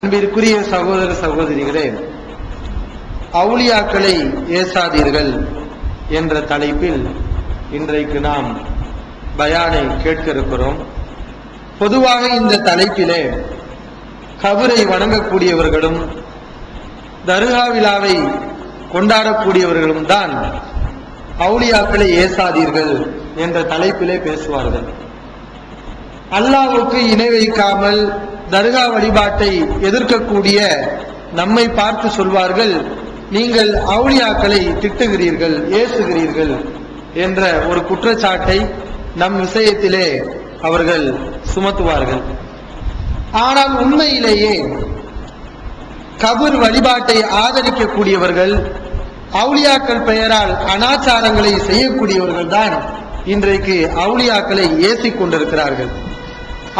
அன்பிற்குரிய சகோதர சகோதரிகளே, அவுலியாக்களை ஏசாதீர்கள் என்ற தலைப்பில் இன்றைக்கு நாம் பயானை கேட்க இருக்கிறோம். பொதுவாக இந்த தலைப்பிலே கபரை வணங்கக்கூடியவர்களும் தர்கா விழாவை கொண்டாடக்கூடியவர்களும் தான் அவுலியாக்களை ஏசாதீர்கள் என்ற தலைப்பிலே பேசுவார்கள். அல்லாஹ்வுக்கு இணை வைக்காமல் தர்கா வழிபாட்டை எதிர்க்கக்கூடிய நம்மை பார்த்து சொல்வார்கள், நீங்கள் அவுலியாக்களை திட்டுகிறீர்கள், ஏசுகிறீர்கள் என்ற ஒரு குற்றச்சாட்டை நம் விஷயத்திலே அவர்கள் சுமத்துவார்கள். ஆனால் உண்மையிலேயே கபர் வழிபாட்டை ஆதரிக்கக்கூடியவர்கள், அவுலியாக்கள் பெயரால் அனாச்சாரங்களை செய்யக்கூடியவர்கள் தான் இன்றைக்கு அவுலியாக்களை ஏசிக் கொண்டிருக்கிறார்கள்.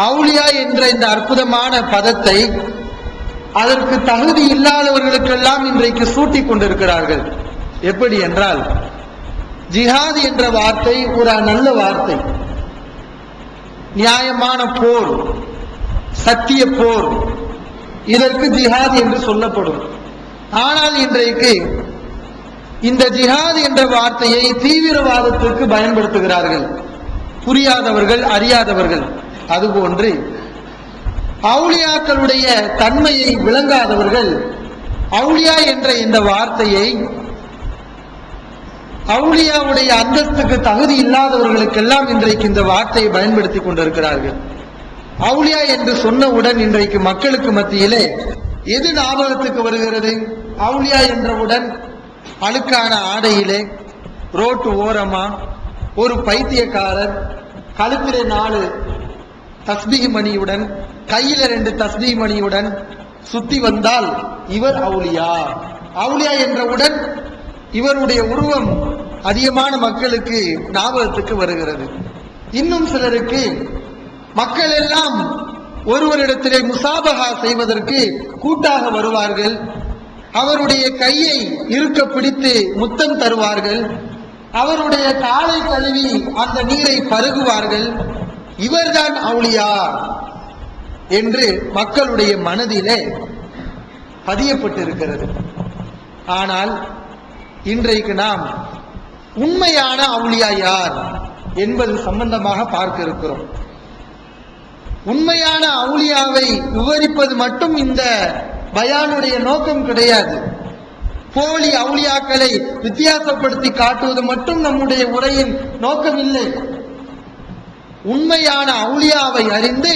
அவுலியா என்ற இந்த அற்புதமான பதத்தை அதற்கு தகுதி இல்லாதவர்களுக்கெல்லாம் இன்றைக்கு சூட்டிக் கொண்டிருக்கிறார்கள். எப்படி என்றால், ஜிஹாத் என்ற வார்த்தை ஒரு நல்ல வார்த்தை, நியாயமான போர், சத்திய போர், இதற்கு ஜிஹாத் என்று சொல்லப்படும். ஆனால் இன்றைக்கு இந்த ஜிஹாத் என்ற வார்த்தையை தீவிரவாதத்திற்கு பயன்படுத்துகிறார்கள், புரியாதவர்கள், அறியாதவர்கள். அதுபோன்று அவுலியாக்களுடைய தன்மையை விளங்காதவர்கள் அவுலியா என்ற இந்த வார்த்தையை அவுலியாவுடைய அந்தஸ்துக்கு தகுதி இல்லாதவர்களுக்கெல்லாம் இன்றைக்கு இந்த வார்த்தையை பயன்படுத்திக் கொண்டிருக்கிறார்கள். அவுலியா என்று சொன்னவுடன் இன்றைக்கு மக்களுக்கு மத்தியிலே எது ஞாபகத்துக்கு வருகிறது? அவுலியா என்றவுடன் அழுக்கான ஆடையிலே, ரோட்டு ஓரமா ஒரு பைத்தியக்காரர் கழுத்திலே 4 தஸ்பீஹ் மணியுடன், கையில 2 தஸ்பீஹ் மணியுடன் சுத்தி வந்தால் இவர் அவுலியா. அவுலியா என்றவுடன் இவருடைய உருவம் அதிகமான மக்களுக்கு ஞாபகத்துக்கு வருகிறது. இன்னும் சிலருக்கு மக்கள் எல்லாம் ஒருவரிடத்திலே முசாபஹா செய்வதற்கு கூட்டாக வருவார்கள், அவருடைய கையை இருக்க பிடித்து முத்தம் தருவார்கள், அவருடைய காலை கழுவி அந்த நீரை பருகுவார்கள். இவர்தான் அவுலியா என்று மக்களுடைய மனதிலே பதியப்பட்டிருக்கிறது. ஆனால் இன்றைக்கு நாம் உண்மையான அவுலியா யார் என்பது சம்பந்தமாக பார்க்க இருக்கிறோம். உண்மையான அவுலியாவை விவரிப்பது மட்டும் இந்த பயானுடைய நோக்கம் கிடையாது. போலி அவுலியாக்களை வித்தியாசப்படுத்தி காட்டுவது மட்டும் நம்முடைய உரையின் நோக்கம் இல்லை. உண்மையான அவுலியாவை அறிந்து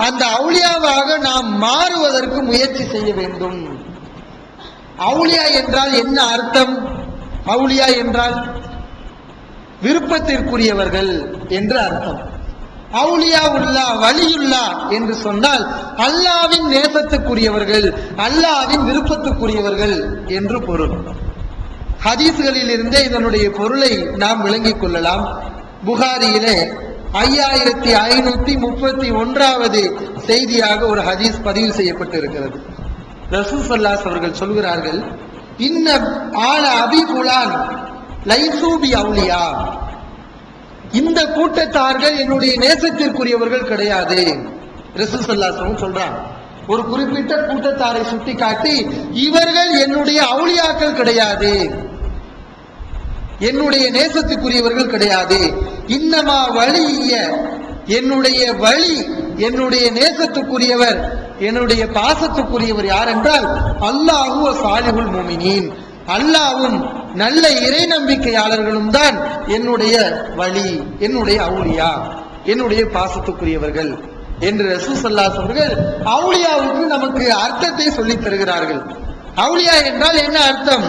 அந்த அவுலியாவாக நாம் மாறுவதற்கு முயற்சி செய்ய வேண்டும். அவுலியா என்றால் என்ன அர்த்தம்? அவுலியா என்றால் விருப்பத்திற்குரியவர்கள் என்று அர்த்தம். அவுலியா உல்லா, வலியுல்லா என்று சொன்னால் அல்லாவின் நேசத்துக்குரியவர்கள், அல்லாவின் விருப்பத்துக்குரியவர்கள் என்று பொருள். ஹதீஸ்களில் இருந்தே இதனுடைய பொருளை நாம் விளங்கிக் கொள்ளலாம். புகாரியிலே 5531வது செய்தியாக ஒரு ஹதீஸ் பதிவு செய்யப்பட்டிருக்கிறது. ரசூல் ஸல்லல்லாஹு அலைஹி அவர்கள் சொல்கிறார்கள், இன்ன ஆல அபி ஃபுலான் லைஸூ பி அவுலியா, இந்த கூட்டத்தார்கள் என்னுடைய நேசத்திற்குரியவர்கள் கிடையாது. ரசூல் ஸல்லல்லாஹு அலைஹி வஸல்லம் சொல்றாங்க, ஒரு குறிப்பிட்ட கூட்டத்தாரை சுட்டிக்காட்டி இவர்கள் என்னுடைய அவுலியாக்கள் கிடையாது, என்னுடைய நேசத்துக்குரியவர்கள் கிடையாது. இன்னமா வலிய, என்னுடைய வழி, என்னுடைய நேசத்துக்குரியவர், என்னுடைய பாசத்துக்குரியவர் யார் என்றால் அல்லாஹு வ சாலிஹுல் முஃமினீன், அல்லாஹ்வும் நல்ல இறை நம்பிக்கையாளர்களும் தான் என்னுடைய வழி, என்னுடைய அவுலியா, என்னுடைய பாசத்துக்குரியவர்கள் என்று ரசூல் ஸல்லல்லாஹு அலைஹி அவர்கள் அவுலியாவுக்கு நமக்கு அர்த்தத்தை சொல்லித் தருகிறார்கள். அவுலியா என்றால் என்ன அர்த்தம்?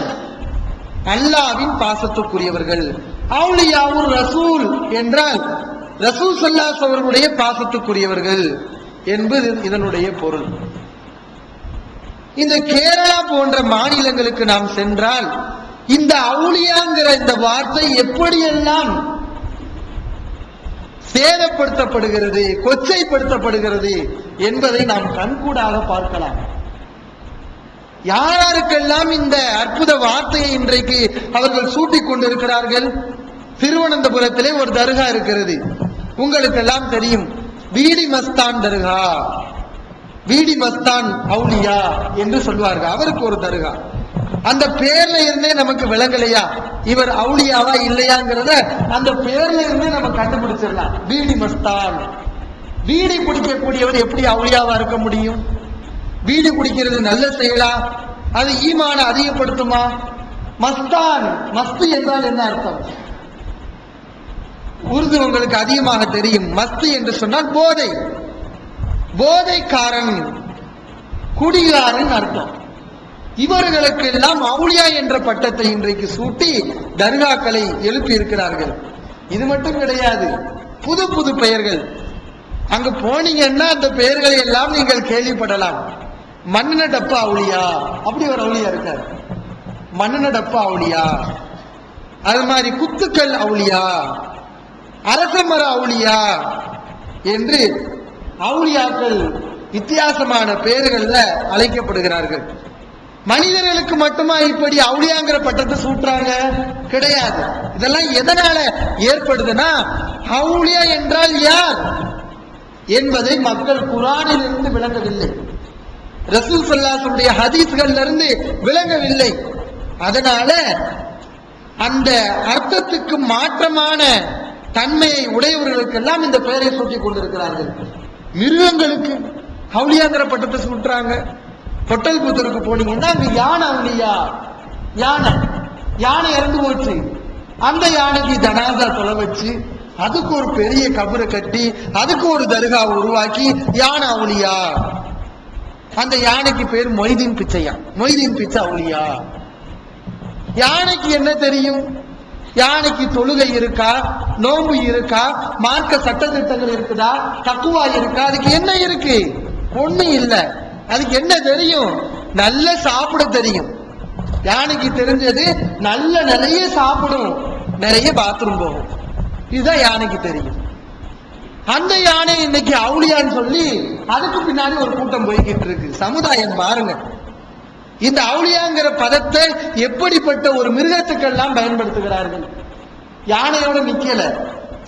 அல்லாஹ்வின் பாசத்துக்குரியவர்கள். அவுலியாவுர் ரசூல் என்றால் ரசூல் ஸல்லல்லாஹு அலைஹி அவர்களுடைய பாசத்துக்குரியவர்கள் என்பது இதனுடைய பொருள். இந்த கேரளா போன்ற மாநிலங்களுக்கு நாம் சென்றால் இந்த அவுலியாங்கிற இந்த வார்த்தை எப்படியெல்லாம் சேதப்படுத்தப்படுகிறது, கொச்சைப்படுத்தப்படுகிறது என்பதை நாம் கண்கூடாக பார்க்கலாம். யாருக்கெல்லாம் இந்த அற்புத வார்த்தையை இன்றைக்கு அவர்கள் சூட்டிக் கொண்டிருக்கிறார்கள். திருவனந்தபுரத்திலே ஒரு தர்கா இருக்கிறது, உங்களுக்கெல்லாம் தெரியும், பீடி மஸ்தான் தர்கா. பீடி மஸ்தான் அவுலியா என்று சொல்வார்கள். அவருக்கு ஒரு தர்கா. அந்த பேர்ல இருந்தே நமக்கு விளங்கலையா இவர் அவுலியாவா இல்லையாங்கிறத அந்த பேர்ல இருந்தே நம்ம கண்டுபிடிச்சிடலாம். பீடி மஸ்தான், பீடி குடிக்கக்கூடியவர் எப்படி அவுலியாவா இருக்க முடியும்? பீடி குடிக்கிறது நல்ல செயலா? அது ஈமான அதிகப்படுத்துமா? மஸ்தான், மஸ்து என்றால் என்ன அர்த்தம்? உருது உங்களுக்கு அதிகமாக தெரியும். மஸ்து என்று சொன்னால் போதை, போதைக்காரன், குடிகாரன் அர்த்தம். இவர்களுக்கு எல்லாம் அவுலியா என்ற பட்டத்தை இன்றைக்கு சூட்டி தர்காக்களை எழுப்பி இருக்கிறார்கள். இது மட்டும் கிடையாது, புது புது பெயர்கள். அங்கு போனீங்கன்னா அந்த பெயர்களை எல்லாம் நீங்கள் கேள்விப்படலாம். மண்ணெண்ண டப்பா அவுலியா, அப்படி ஒரு அவுலியா இருக்காரு. மண்ணெண்ண டப்பா அவுலியா, அது மாதிரி குத்துக்கள் அவுலியா, அரசமர அவுலியா என்று அவுலியாக்கள் வித்தியாசமான பெயர்கள்ல அழைக்கப்படுகிறார்கள். மனிதர்களுக்கு மட்டுமா இப்படி அவுலியாங்கிற பட்டத்தை சூட்டுறாங்க? கிடையாது. இதெல்லாம் எதனால ஏற்படுதுன்னா, அவுலியா என்றால் யார் என்பதை மக்கள் குர்ஆனில் இருந்து விளங்கவில்லை, ரசூல் ஸல்லல்லாஹு அலைஹி வஸல்லம் ஹதீஸ்கள்ல இருந்து விளங்கவில்லை. அதனால அந்த அர்த்தத்துக்கு மாற்றமான தன்மையை உடையவர்களுக்கெல்லாம் இந்த பெயரை சூட்டிக் கொண்டிருக்கிறார்கள். மிருகங்களுக்கு அவுலியாங்கிற பட்டத்தை சூட்டுறாங்க. பொட்டல் புத்தருக்கு போனீங்கன்னா அங்க யானை அவுலியா, யானை யானை இறந்து போச்சு, அந்த யானைக்கு ஜனாசா தொலை வச்சு அதுக்கு ஒரு பெரிய கபரை கட்டி அதுக்கு ஒரு தர்கா உருவாக்கி யானை அவுலியா. அந்த யானைக்கு பேர் மொய்தீன் பிச்சையா, மொய்தீன் பிச்சை அவுலியா. யானைக்கு என்ன தெரியும்? யானைக்கு தொழுகை இருக்கா, நோன்பு இருக்கா, மார்க்க சட்டத்திட்டங்கள் இருக்குதா, தக்குவா இருக்கா? அதுக்கு என்ன இருக்கு? ஒண்ணு இல்ல. அதுக்கு என்ன தெரியும்? நல்ல சாப்பிட தெரியும். யானைக்கு தெரிஞ்சது நல்ல நிறைய சாப்பிடும், நிறைய பாத்ரூம் போகும். இதுதான் யானைக்கு தெரியும். அந்த யானை இன்னைக்கு அவுலியான்னு சொல்லி அதுக்கு பின்னாடி ஒரு கூட்டம் போய்கிட்டு இருக்கு. சமுதாயம் பாருங்க, இந்த அவுலியாங்கிற பதத்தை எப்படிப்பட்ட ஒரு மிருகத்துக்கெல்லாம் பயன்படுத்துகிறார்கள். யானையோட நிக்கல.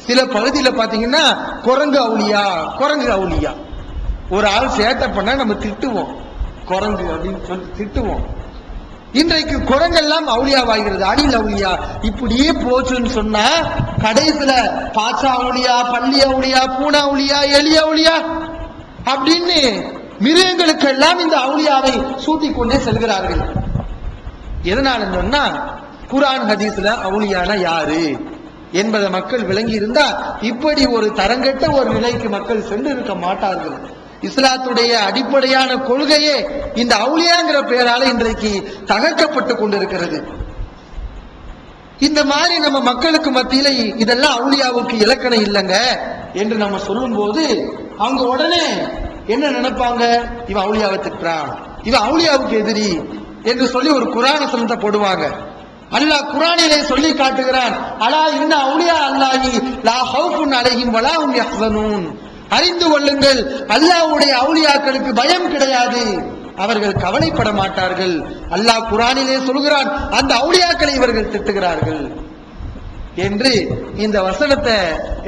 சில பகுதியில் பாத்தீங்கன்னா குரங்கு அவுலியா, குரங்கு அவுலியா. ஒரு ஆள் சேட்டை பண்ணா நம்ம திட்டுவோம், குரங்கு அப்படின்னு சொல்லி திட்டுவோம். இன்றைக்கு குரங்கெல்லாம் அவுலியாவாகிறது, அடியில் அவுலியா. இப்படியே போச்சுன்னு சொன்னா கடைசியில பாச்சா அவுலியா, பள்ளி அவுலியா, பூனா அவுலியா, எலி அவுலியா அப்படின்னு மிருகங்களுக்கெல்லாம் இந்த அவுலியாவை சூட்டிக் கொண்டே செல்கிறார்கள். எதனால சொன்னா, குர்ஆன் ஹதீஸ்ல அவுலியானா யாரு என்பதை மக்கள் விளங்கி இருந்தா இப்படி ஒரு தரங்கட்ட ஒரு நிலைக்கு மக்கள் சென்று இருக்க மாட்டார்கள். இஸ்லாத்துடைய அடிப்படையான கொள்கையே இந்த அவுலியாங்கிற பெயரால இன்றைக்கு தகர்க்கப்பட்டு கொண்டிருக்கிறது. இந்த மாதிரி நம்ம மக்களுக்கு மத்தியில இதெல்லாம் அவுலியாவுக்கு இலக்கணம் இல்லைங்க என்று நம்ம சொல்லும் போது அவங்க உடனே என்ன நினைப்பாங்க? இவன் அவுலியாவை திட்டுறான், இவன் அவுலியாவுக்கு எதிரி என்று சொல்லி ஒரு குர்ஆன் வசனத்தை போடுவாங்க. அல்லாஹ் குர்ஆனிலே சொல்லி காட்டுகிறான், அலா இன்ன அவுலியா அல்லாஹி லா ஹவுஃபுன் அலைஹிம் வலா ஹும் யஹ்ஸனூன். அறிந்து கொள்ளுங்கள், அல்லாஹ்வுடைய அவுலியாக்களுக்கு பயம் கிடையாது, அவர்கள் கவலைப்பட மாட்டார்கள். அல்லாஹ் குர்ஆனிலே சொல்கிறான், அந்த அவுலியாக்களை இவர்கள் திட்டுகிறார்கள் என்று இந்த வசனத்தை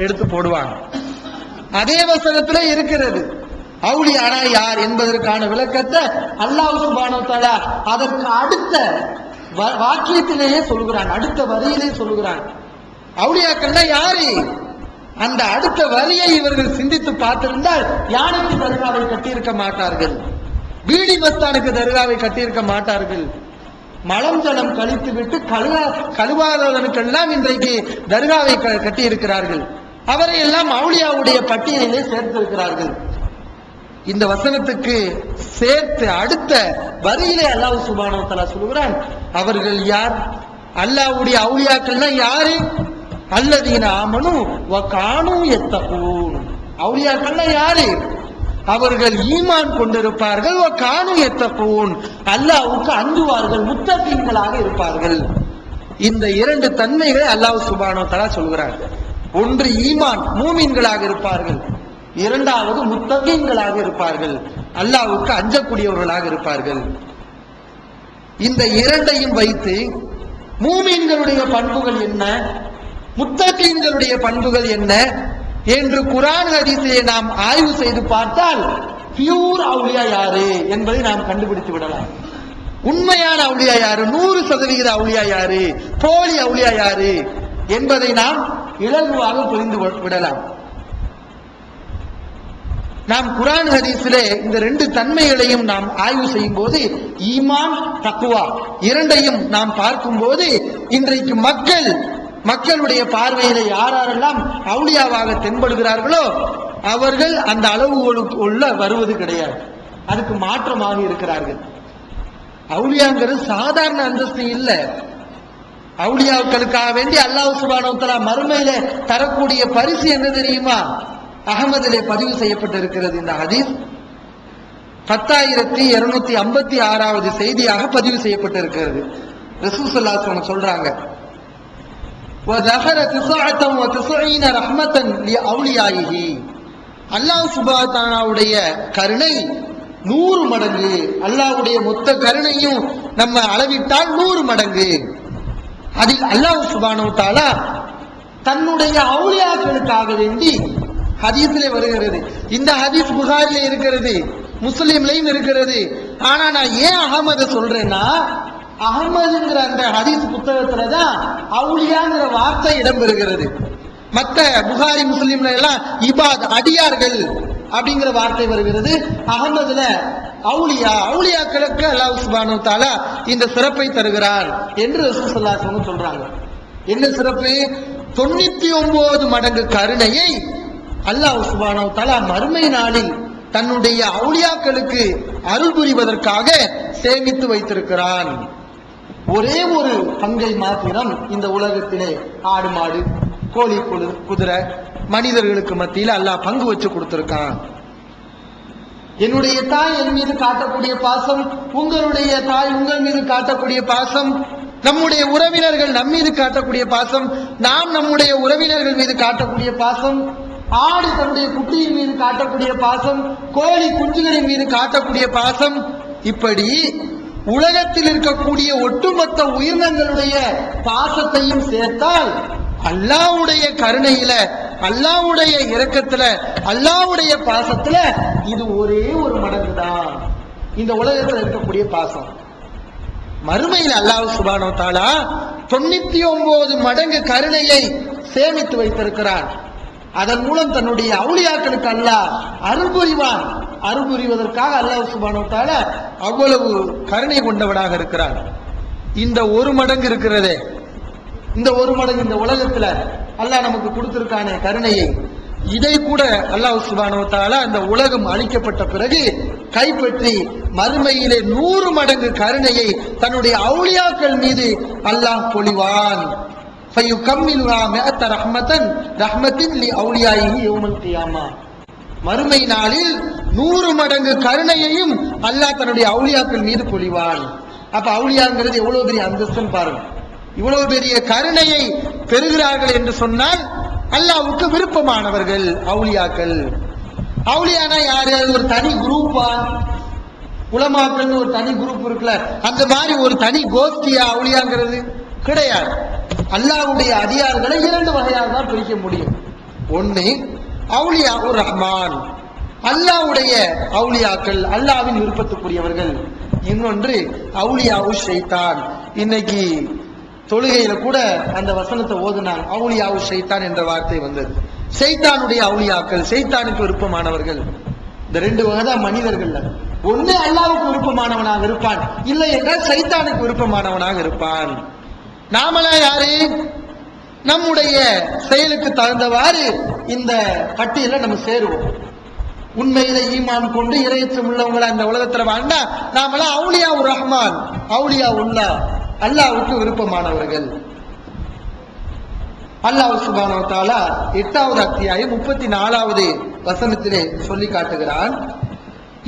எடுத்து போடுவாங்க. அதே வசனத்துல இருக்கிறது அவுலியானா யார் என்பதற்கான விளக்கத்தை அல்லாஹ் சுப்ஹானஹு வ தஆலா அதற்கு அடுத்த வாக்கியத்திலேயே சொல்கிறான், அடுத்த வரியிலே சொல்கிறான். அவுலியாக்கள்னா யாரு? அந்த அடுத்த வரியை இவர்கள் சிந்தித்து பார்த்திருந்தால் யானைக்கு தர்காவை கட்டியிருக்க மாட்டார்கள், பீடி மஸ்தானுக்கு தர்காவை கட்டியிருக்க மாட்டார்கள். மலம் ஜலம் கழித்து விட்டு கழுவாதவனுக்கெல்லாம் இன்றைக்கு தர்காவை கட்டி இருக்கிறார்கள். அவரை எல்லாம் அவுலியாவுடைய பட்டியலிலே சேர்த்திருக்கிறார்கள். இந்த வசனத்துக்கு சேர்த்து அடுத்த வரியிலே அல்லாஹ் சுப்ஹானஹு வ தஆலா சொல்கிறான், அவர்கள் யார்? அல்லாஹ்வுடைய அவுலியாக்கள்னா யாரு? அல்லதீன ஆமனு வ கானூ யத்தகூன். அவுலியாக்கள்னா யாரு? அவர்கள் ஈமான் கொண்டிருப்பார்கள், வ கானூ யத்தகூன், அல்லாஹ்வுக்கு அஞ்சுவார்கள், முத்தகீன்களாக இருப்பார்கள். இந்த இரண்டு தன்மைகளை அல்லாஹ் சுப்ஹானஹு வ தஆலா சொல்கிறார். ஒன்று ஈமான், மூமின்களாக இருப்பார்கள். இரண்டாவது முத்தகீன்களாக இருப்பார்கள், அல்லாஹ்வுக்கு அஞ்சக்கூடியவர்களாக இருப்பார்கள். இந்த இரண்டையும் வைத்து மூமின்களுடைய பண்புகள் என்ன, முத்தகீன்களுடைய பண்புகள் என்ன என்று குர்ஆன் ஹதீஸை நாம் ஆய்வு செய்து பார்த்தால் பியூர் அவுலியா யாரு என்பதை நாம் கண்டுபிடித்து விடலாம். உண்மையான அவுலியா யாரு, 100% அவுலியா யாரு, போலி அவுலியா யாரு என்பதை நாம் இலகுவாக புரிந்து விடலாம். நாம் குர்ஆன் ஹதீஸிலே இந்த ரெண்டு தன்மைகளையும் நாம் ஆய்வு செய்யும் போது, ஈமான் தக்வா இரண்டையும் நாம் பார்க்கும் போது, இன்றைக்கு மக்களுடைய பார்வையில யாரெல்லாம் அவுலியாவாக தென்படுகிறார்களோ அவர்கள் அந்த அளவுகளுக்கு உள்ள வருவது கிடையாது, அதுக்கு மாற்றமாக இருக்கிறார்கள். அவுலியாங்கிறது சாதாரண அந்தஸ்து இல்ல. அவுலியாக்களுக்காக வேண்டி அல்லாஹ் சுப்ஹானஹு வ தஆலா மறுமையில தரக்கூடிய பரிசு என்ன தெரியுமா? அகமதிலே பதிவு செய்யப்பட்டிருக்கிறது. இந்த ஹதீஸ் 10256வது செய்தியாக பதிவு செய்யப்பட்டிருக்கிறது. ரசூல் ஸல்லல்லாஹு அலைஹி வஸல்லம் சொல்றாங்க, وَذَكَرَ 99 رَحْمَةً لِأَوْلِيَائِهِ. அல்லாஹ் சுப்ஹானஹு வ தஆலாவுடைய கருணை 100 மடங்கு. அல்லாஹ்வுடைய மொத்த கருணையும் நம்ம அளவிட்டால் 100 மடங்கு. அதில் அல்லாஹ் சுப்ஹானஹு வ தஆலா தன்னுடைய அவுலியாக்களுக்காக வேண்டி ஹதீஸிலே வருகிறது. இந்த ஹதீஸ் புகாரிலே இருக்கிறது, முஸ்லிம்லையும் இருக்கிறது. ஆனா நான் ஏன் அகமது சொல்றேன்னா, அகமதுங்கிற அந்த ஹதீஸ் புத்தகத்துலதான் அவுலியாங்கிற வார்த்தை இடம்பெறுகிறது. மற்ற புகாரி முஸ்லிம்ல எல்லாம் இபாத் அடியார்கள் அப்படிங்கிற வார்த்தை வருகிறது. அகமதுல அவுலியாக்களுக்கு அல்லாஹ் சுப்ஹானஹு வ தஆலா இந்த சிறப்பை தருகிறார் என்று ரசூல் ஸல்லல்லாஹு அலைஹி வஸல்லம் சொல்றாங்க. என்ன சிறப்பு? 99 மடங்கு கருணையை அல்லாஹ் சுப்ஹானஹு வ தஆலா மறுமை நாளில் தன்னுடைய அவுலியாக்களுக்கு அருள் புரிவதற்காக சேமித்து வைத்திருக்கிறான். ஒரே ஒரு பங்கை மாத்திரம் இந்த உலகத்திலே ஆடு மாடு கோழி குதிரை மனிதர்களுக்கு மத்தியில் அல்லாஹ் பங்கு வச்சு கொடுத்திருக்கான். என்னுடைய தாய் என் மீது காட்டக்கூடிய பாசம், உங்களுடைய தாய் உங்கள் மீது காட்டக்கூடிய பாசம், நம்முடைய உறவினர்கள் நம் மீது காட்டக்கூடிய பாசம், நாம் நம்முடைய உறவினர்கள் மீது காட்டக்கூடிய பாசம், ஆடு தன்னுடைய குட்டியின் மீது காட்டக்கூடிய பாசம், கோழி குஞ்சுகளின் மீது காட்டக்கூடிய பாசம், இப்படி உலகத்தில் இருக்கக்கூடிய ஒட்டுமொத்த உயிரினங்களுடைய பாசத்தையும் சேர்த்தால் அல்லாஹ்வுடைய கருணையில, அல்லாஹ்வுடைய இரக்கத்துல, அல்லாஹ்வுடைய பாசத்துல இது ஒரே ஒரு மடங்கு தான் இந்த உலகத்தில் இருக்கக்கூடிய பாசம். மறுமையில் அல்லாஹ் சுப்ஹானஹு வ தஆலா 99 மடங்கு கருணையை சேமித்து வைத்திருக்கிறான். அதன் மூலம் தன்னுடைய அவுலியாக்களுக்கு அல்லாஹ் அருள் புரிவான். அருள் புரிவதற்காக அல்லாஹ் சுப்ஹானஹு வ தஆலா அவ்வளவு கருணை கொண்டவனாக இருக்கிறான். இந்த ஒரு மடங்கு இருக்கிறதே, இந்த ஒரு மடங்கு இந்த உலகத்துல அல்லாஹ் நமக்கு கொடுத்திருக்கானே கருணையை, இதை கூட அல்லாஹ் சுப்ஹானஹு வ தஆலா இந்த உலகம் அழிக்கப்பட்ட பிறகு கைப்பற்றி மறுமையிலே 100 மடங்கு கருணையை தன்னுடைய அவுலியாக்கள் மீது அல்லாஹ் பொழிவான். ஃபயுகம்மிலுஹா மிஅத ரஹ்மத்தின் லிஅவுலியாயிஹி யௌமல் கியாமா. மறுமை நாளில் 100 மடங்கு கருணையையும் அல்லாஹ் தன்னுடைய அவுலியாக்கள் மீது பொழிவான். அப்ப அவுலியாங்கிறது எவ்வளவு பெரிய அந்தஸ்துன்னு பாருங்க. இவ்வளவு பெரிய கருணையை பெறுகிறார்கள் என்று சொன்னால் அல்லாஹ்வுக்கு விருப்பமானவர்கள் அவுலியாக்கள். அவுலியானா யாரு? ஒரு தனி குரூப்பா? உலமாக்கள் ஒரு தனி குரூப் இருக்குல்ல, அந்த மாதிரி ஒரு தனி கோஷ்டியா அவுலியாங்கிறது கிடையாது. அல்லாஹ்வுடைய அடியார்களை 2 வகையாக தான் பிரிக்க முடியும். ஒன்னு அவுலியா உர் ரஹ்மான், அல்லாஹ்வுடைய அவுலியாக்கள், அல்லாஹ்வின் விருப்பத்துக்குரியவர்கள். இன்னொன்று அவுலியா உஷ் ஷைத்தான். இன்னைக்கு தொழுகையில கூட அந்த வசனத்தை ஓதுனாங்க, அவுலியா உஷ் ஷைத்தான் என்ற வார்த்தை வந்தது. ஷைத்தானுடைய அவுலியாக்கள், ஷைத்தானுக்கு விருப்பமானவர்கள். இந்த 2 வகை தான் மனிதர்கள். ஒண்ணு அல்லாஹ்வுக்கு விருப்பமானவனாக இருப்பான், இல்லை என்றால் ஷைத்தானுக்கு விருப்பமானவனாக இருப்பான். நாமளா யாரு? நம்முடைய செயலுக்கு தகுந்தவாறு இந்த பட்டியல நம்ம சேருவோம். உண்மையில ஈமான் கொண்டு இறையச்சம் உள்ளவங்களா இந்த உலகத்துல வாழ்ந்தா நாமெல்லாம் அவுலியா உர் ரஹ்மான், அவுலியா உல்லா, அல்லாஹ்வுக்கு விருப்பமானவர்கள். அல்லாஹ் சுப்ஹானஹு வ தஆலா 8வது அத்தியாயம் 34வது வசனத்திலே சொல்லி காட்டுகிறான்,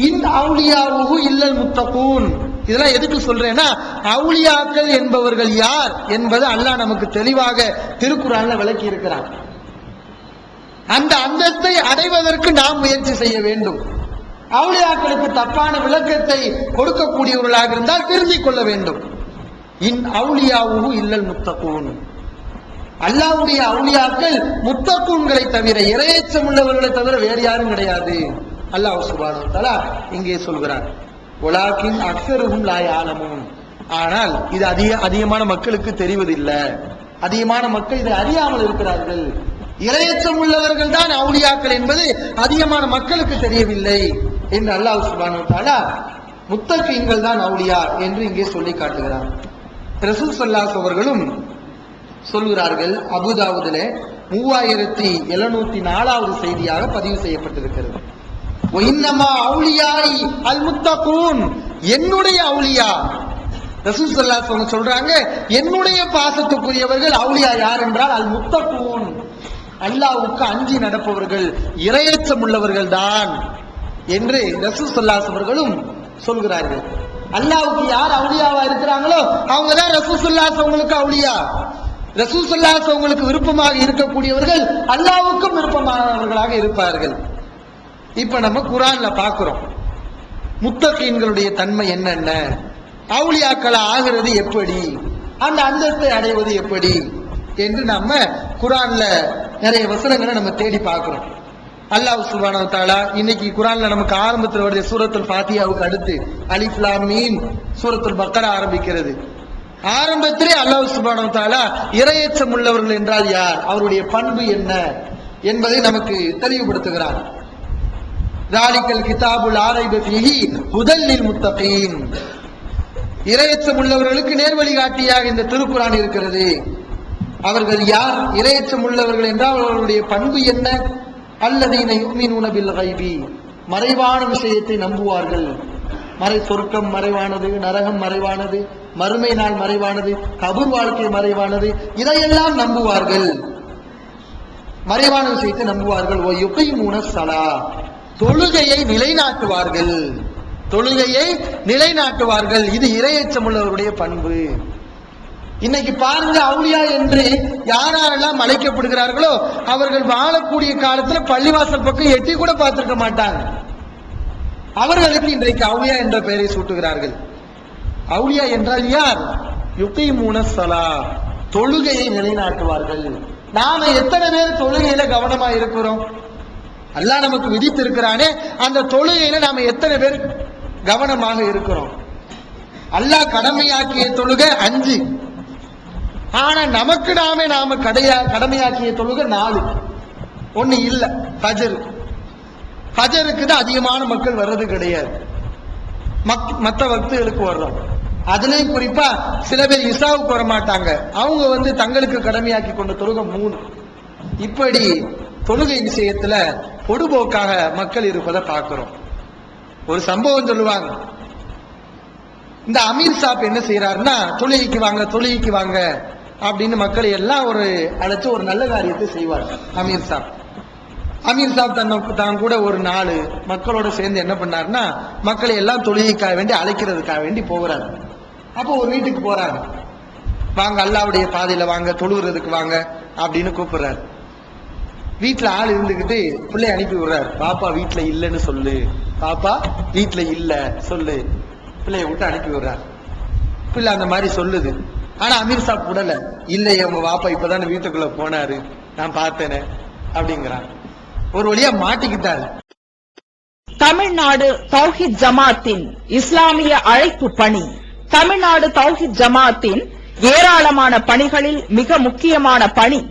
இன் அவுலியாவுஹு இல்லல் முத்தகூன். இதெல்லாம் எதுக்கு சொல்றேன்னா, அவுலியாக்கள் என்பவர்கள் யார் என்பது அல்லாஹ் நமக்கு தெளிவாக திருக்குர்ஆன்ல விளக்கி இருக்கிறான். அந்த அந்தஸ்தை அடைவதற்கு நாம் முயற்சி செய்ய வேண்டும். அவுலியாக்களுக்கு தப்பான விளக்கத்தை கொடுக்கக்கூடியவர்களாக இருந்தால் திருந்திக் கொள்ள வேண்டும். இன் அவுலியாவுஹு இல்லல் முத்தகூன். அல்லாஹ்வுடைய அவுலியாக்கள் முத்தகூன்களை தவிர, இறையச்சம் உள்ளவர்களை தவிர வேறு யாரும் கிடையாது. அல்லாஹ் சுப்ஹானஹு வ தஆலா இங்கே சொல்கிறார், வலாக்கின் அக்ஸருஹும் லா யஅலமூன். ஆனால் இது அதிகமான மக்களுக்கு தெரிவதில்லை. அதிகமான மக்கள் இதை அறியாமல் இருக்கிறார்கள். இரையச்சம் உள்ளவர்கள் தான் அவுலியாக்கள் என்பது அதிகமான மக்களுக்கு தெரியவில்லை என்று அல்லாஹ் சுப்ஹானஹு வ தஆலா முத்தகீன்கள் தான் அவுலியா என்று இங்கே சொல்லி காட்டுகிறார். ரசூல் ஸல்லல்லாஹு அலைஹி அவர்களும் சொல்கிறார்கள், அபூதாவுதிலே 3704வது செய்தியாக பதிவு செய்யப்பட்டிருக்கிறது. இன்னமா அவுலியாய் அல் முத்தகூன், என்னுடைய அவுலியா. ரசூல் ஸல்லல்லாஹு அலைஹி வஸல்லம் சொல்றாங்க, என்னுடைய பாசத்துக்குரியவர்கள் அவுலியா யார் என்றால் அல் முத்தகூன், அல்லாஹ்வுக்கு அஞ்சி நடப்பவர்கள், இரையச்சம் உள்ளவர்கள் தான் என்று ரசூல் ஸல்லல்லாஹு அலைஹி அவர்களும் சொல்கிறார்கள். அல்லாஹ்வுக்கு யார் அவுலியாவா இருக்கிறாங்களோ அவங்க தான் ரசூல் ஸல்லல்லாஹு அலைஹி அவங்களுக்கு அவுலியா. ரசூல் ஸல்லல்லாஹு அலைஹி அவங்களுக்கு விருப்பமாக இருக்கக்கூடியவர்கள் அல்லாஹ்வுக்கும் விருப்பமானவர்களாக இருப்பார்கள். இப்ப நம்ம குர்ஆன்ல பார்க்கிறோம் முத்தகீன்களுடைய தன்மை என்னென்ன, அவுலியாக்கள் ஆகிறது எப்படி, அந்த அந்தஸ்தை அடைவது எப்படி என்று நம்ம குர்ஆன்ல நிறைய வசனங்களை நம்ம தேடி பார்க்கிறோம். அல்லாஹ் சுப்ஹானஹு வ தஆலா இன்னைக்கு குர்ஆன்ல நமக்கு ஆரம்பத்தில் வருது சூரத்துல் ஃபாத்திஹாவுக்கு அடுத்து அலிஃப் லாம் மீம் சூரத்துல் பக்கரா ஆரம்பிக்கிறது. ஆரம்பத்திலே அல்லாஹ் சுப்ஹானஹு வ தஆலா இரையச்சம் உள்ளவர்கள் என்றால் யார், அவருடைய பண்பு என்ன என்பதை நமக்கு தெளிவுபடுத்துகிறார். ஸாலிகல் கிதாபுல் லா ரைப ஃபீஹி ஹுதல் லில் முத்தகீன், இரையச்சம் உள்ளவர்களுக்கு நேர்வழி காட்டியாக இந்த திருக்குர்ஆன் இருக்கிறது. அவர்கள் யார், இரையச்சம் உள்ளவர்கள் என்றால் அவர்களுடைய பண்பு என்ன? அல்லதீன யுமினூன பில் கைபி, மறைவான விஷயத்தை நம்புவார்கள். சொர்க்கம் மறைவானது, நரகம் மறைவானது, மறுமை நாள் மறைவானது, கபூர் வாழ்க்கை மறைவானது, இதையெல்லாம் நம்புவார்கள். மறைவான விஷயத்தை நம்புவார்கள். ஓ யுகீமூன ஸலா, தொழுகையை நிலைநாட்டுவார்கள். தொழுகையை நிலைநாட்டுவார்கள். இது இரையச்சம் உள்ளவருடைய பண்பு. இன்னைக்கு பாருங்க, அவுலியா என்று யாரெல்லாம் அழைக்கப்படுகிறார்களோ அவர்கள் வாழக்கூடிய காலத்துல பள்ளிவாசல் பக்கம் எட்டி கூட பார்த்திருக்க மாட்டாங்க. அவர்களுக்கு இன்றைக்கு அவுலியா என்ற பெயரை சூட்டுகிறார்கள். அவுலியா என்றால் யார்? யுகீமூன ஸலா, தொழுகையை நிலைநாட்டுவார்கள். நாம எத்தனை பேர் தொழுகையில கவனமா இருக்கிறோம்? அல்லாஹ் நமக்கு விதித்திருக்கிறானே அந்த தொழுகையில நாம எத்தனை பேர் கவனமாக இருக்கிறோம்? அல்லாஹ் கடமையாக்கிய தொழுகை 5, ஆனா நமக்கு நாம கடமையாக்கிய தொழுகை 4. ஒண்ணு இல்ல, ஃபஜர். ஃபஜருக்கு தான் அதிகமான மக்கள் வர்றது கிடையாது, மற்ற வக்துகளுக்கு வர்றோம். அதுலயும் குறிப்பா சில பேர் இசாவுக்கு வர மாட்டாங்க, அவங்க தங்களுக்கு கடமையாக்கி கொண்ட தொழுகை 3. இப்படி தொழுகை விஷயத்துல பொடுபோக்காக மக்கள் இருப்பதை பார்க்கிறோம். ஒரு சம்பவம் சொல்லுவாங்க, இந்த அமீர் சாப் என்ன செய்யறாருன்னா, தொழுகைக்கு வாங்க தொழுகைக்கு வாங்க அப்படின்னு மக்களை எல்லாம் அழைச்சு ஒரு நல்ல காரியத்தை செய்வார் அமீர் சாப். அமீர் சாப் தான் கூட ஒரு 4 மக்களோட சேர்ந்து என்ன பண்ணாருன்னா, மக்களை எல்லாம் தொழுகைக்காக வேண்டி அழைக்கிறதுக்காக வேண்டி போகிறாரு. அப்போ ஒரு வீட்டுக்கு போறாரு, வாங்க அல்லாவுடைய பாதையில வாங்க, தொழுகிறதுக்கு வாங்க அப்படின்னு கூப்பிடுறாரு. வீட்டுல ஆள் இருந்துகிட்டு பிள்ளை அனுப்பி விடுறாரு, பாப்பா வீட்டுல இல்லைன்னு சொல்லு, பாப்பா வீட்டுல இல்ல சொல்லு, பிள்ளைய விட்டு அனுப்பி விடுறாரு. பிள்ளை அந்த மாதிரி சொல்லுது. ஆனா அமீர் சாப் விடல, இல்லையே உங்க பாப்பா இப்பதானே வீட்டுக்குள்ள போனாரு, நான் பார்த்தேனே அப்படிங்கிறான். ஒரு வழியா மாட்டிக்கிட்டாரு. தமிழ்நாடு தௌஹீத் ஜமாத்தின் இஸ்லாமிய அழைப்பு பணி. தமிழ்நாடு தௌஹீத் ஜமாத்தின் ஏராளமான பணிகளில் மிக முக்கியமான பணி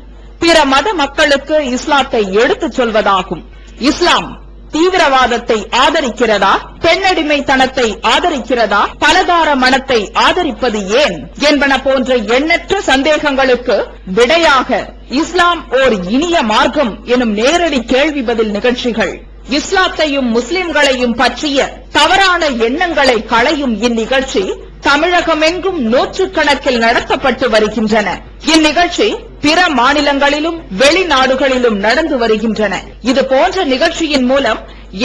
பிற மத மக்களுக்கு இஸ்லாத்தை எடுத்துச் சொல்வதாகும். இஸ்லாம் தீவிரவாதத்தை ஆதரிக்கிறதா, பெண்ணடிமைத்தனத்தை ஆதரிக்கிறதா, பலதார மனத்தை ஆதரிப்பது ஏன் என்பன போன்ற எண்ணற்ற சந்தேகங்களுக்கு விடையாக இஸ்லாம் ஓர் இனிய மார்க்கம் எனும் நேரடி கேள்வி பதில் நிகழ்ச்சிகள், இஸ்லாத்தையும் முஸ்லிம்களையும் பற்றிய தவறான எண்ணங்களை களையும் இந்நிகழ்ச்சி தமிழகமெங்கும் 100கணக்கில் நடத்தப்பட்டு வருகின்றன. இந்நிகழ்ச்சி பிற மாநிலங்களிலும் வெளிநாடுகளிலும் நடந்து வருகின்றன. இது போன்ற நிகழ்ச்சியின் மூலம்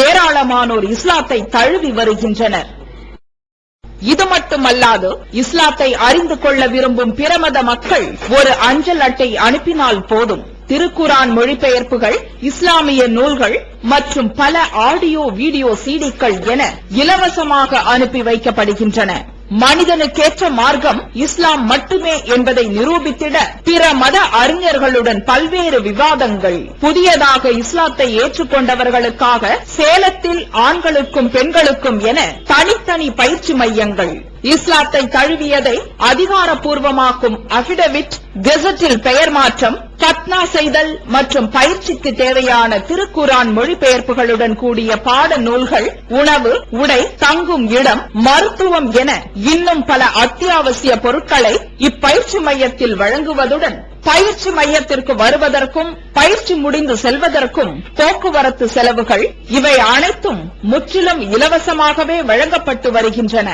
ஏராளமானோர் இஸ்லாத்தை தழுவி வருகின்றனர். இது மட்டுமல்லாது, இஸ்லாத்தை அறிந்து கொள்ள விரும்பும் பிறமத மக்கள் ஒரு அஞ்சல் அட்டை அனுப்பினால் போதும், திருக்குர்ஆன் மொழிபெயர்ப்புகள், இஸ்லாமிய நூல்கள் மற்றும் பல ஆடியோ வீடியோ சிடிக்கள் என இலவசமாக அனுப்பி வைக்கப்படுகின்றன. மனிதனுக்கேற்ற மார்க்கம் இஸ்லாம் மட்டுமே என்பதை நிரூபித்திட பிற மத அறிஞர்களுடன் பல்வேறு விவாதங்கள். புதியதாக இஸ்லாத்தை ஏற்றுக்கொண்டவர்களுக்காக சேலத்தில் ஆண்களுக்கும் பெண்களுக்கும் என தனித்தனி பயிற்சி மையங்கள். இஸ்லாத்தை தழுவியதை அதிகாரப்பூர்வமாக்கும் அபிடவிட், கெசட்டில் பெயர் மாற்றம், பத்னா செய்தல் மற்றும் பயிற்சிக்கு தேவையான திருக்குரான் மொழிபெயர்ப்புகளுடன் கூடிய பாட நூல்கள், உணவு, உடை, தங்கும் இடம், மருத்துவம் என இன்னும் பல அத்தியாவசிய பொருட்களை இப்பயிற்சி மையத்தில் வழங்குவதுடன் பயிற்சி மையத்திற்கு வருவதற்கும் பயிற்சி முடிந்து செல்வதற்கும் போக்குவரத்து செலவுகள் இவை அனைத்தும் முற்றிலும் இலவசமாகவே வழங்கப்பட்டு வருகின்றன.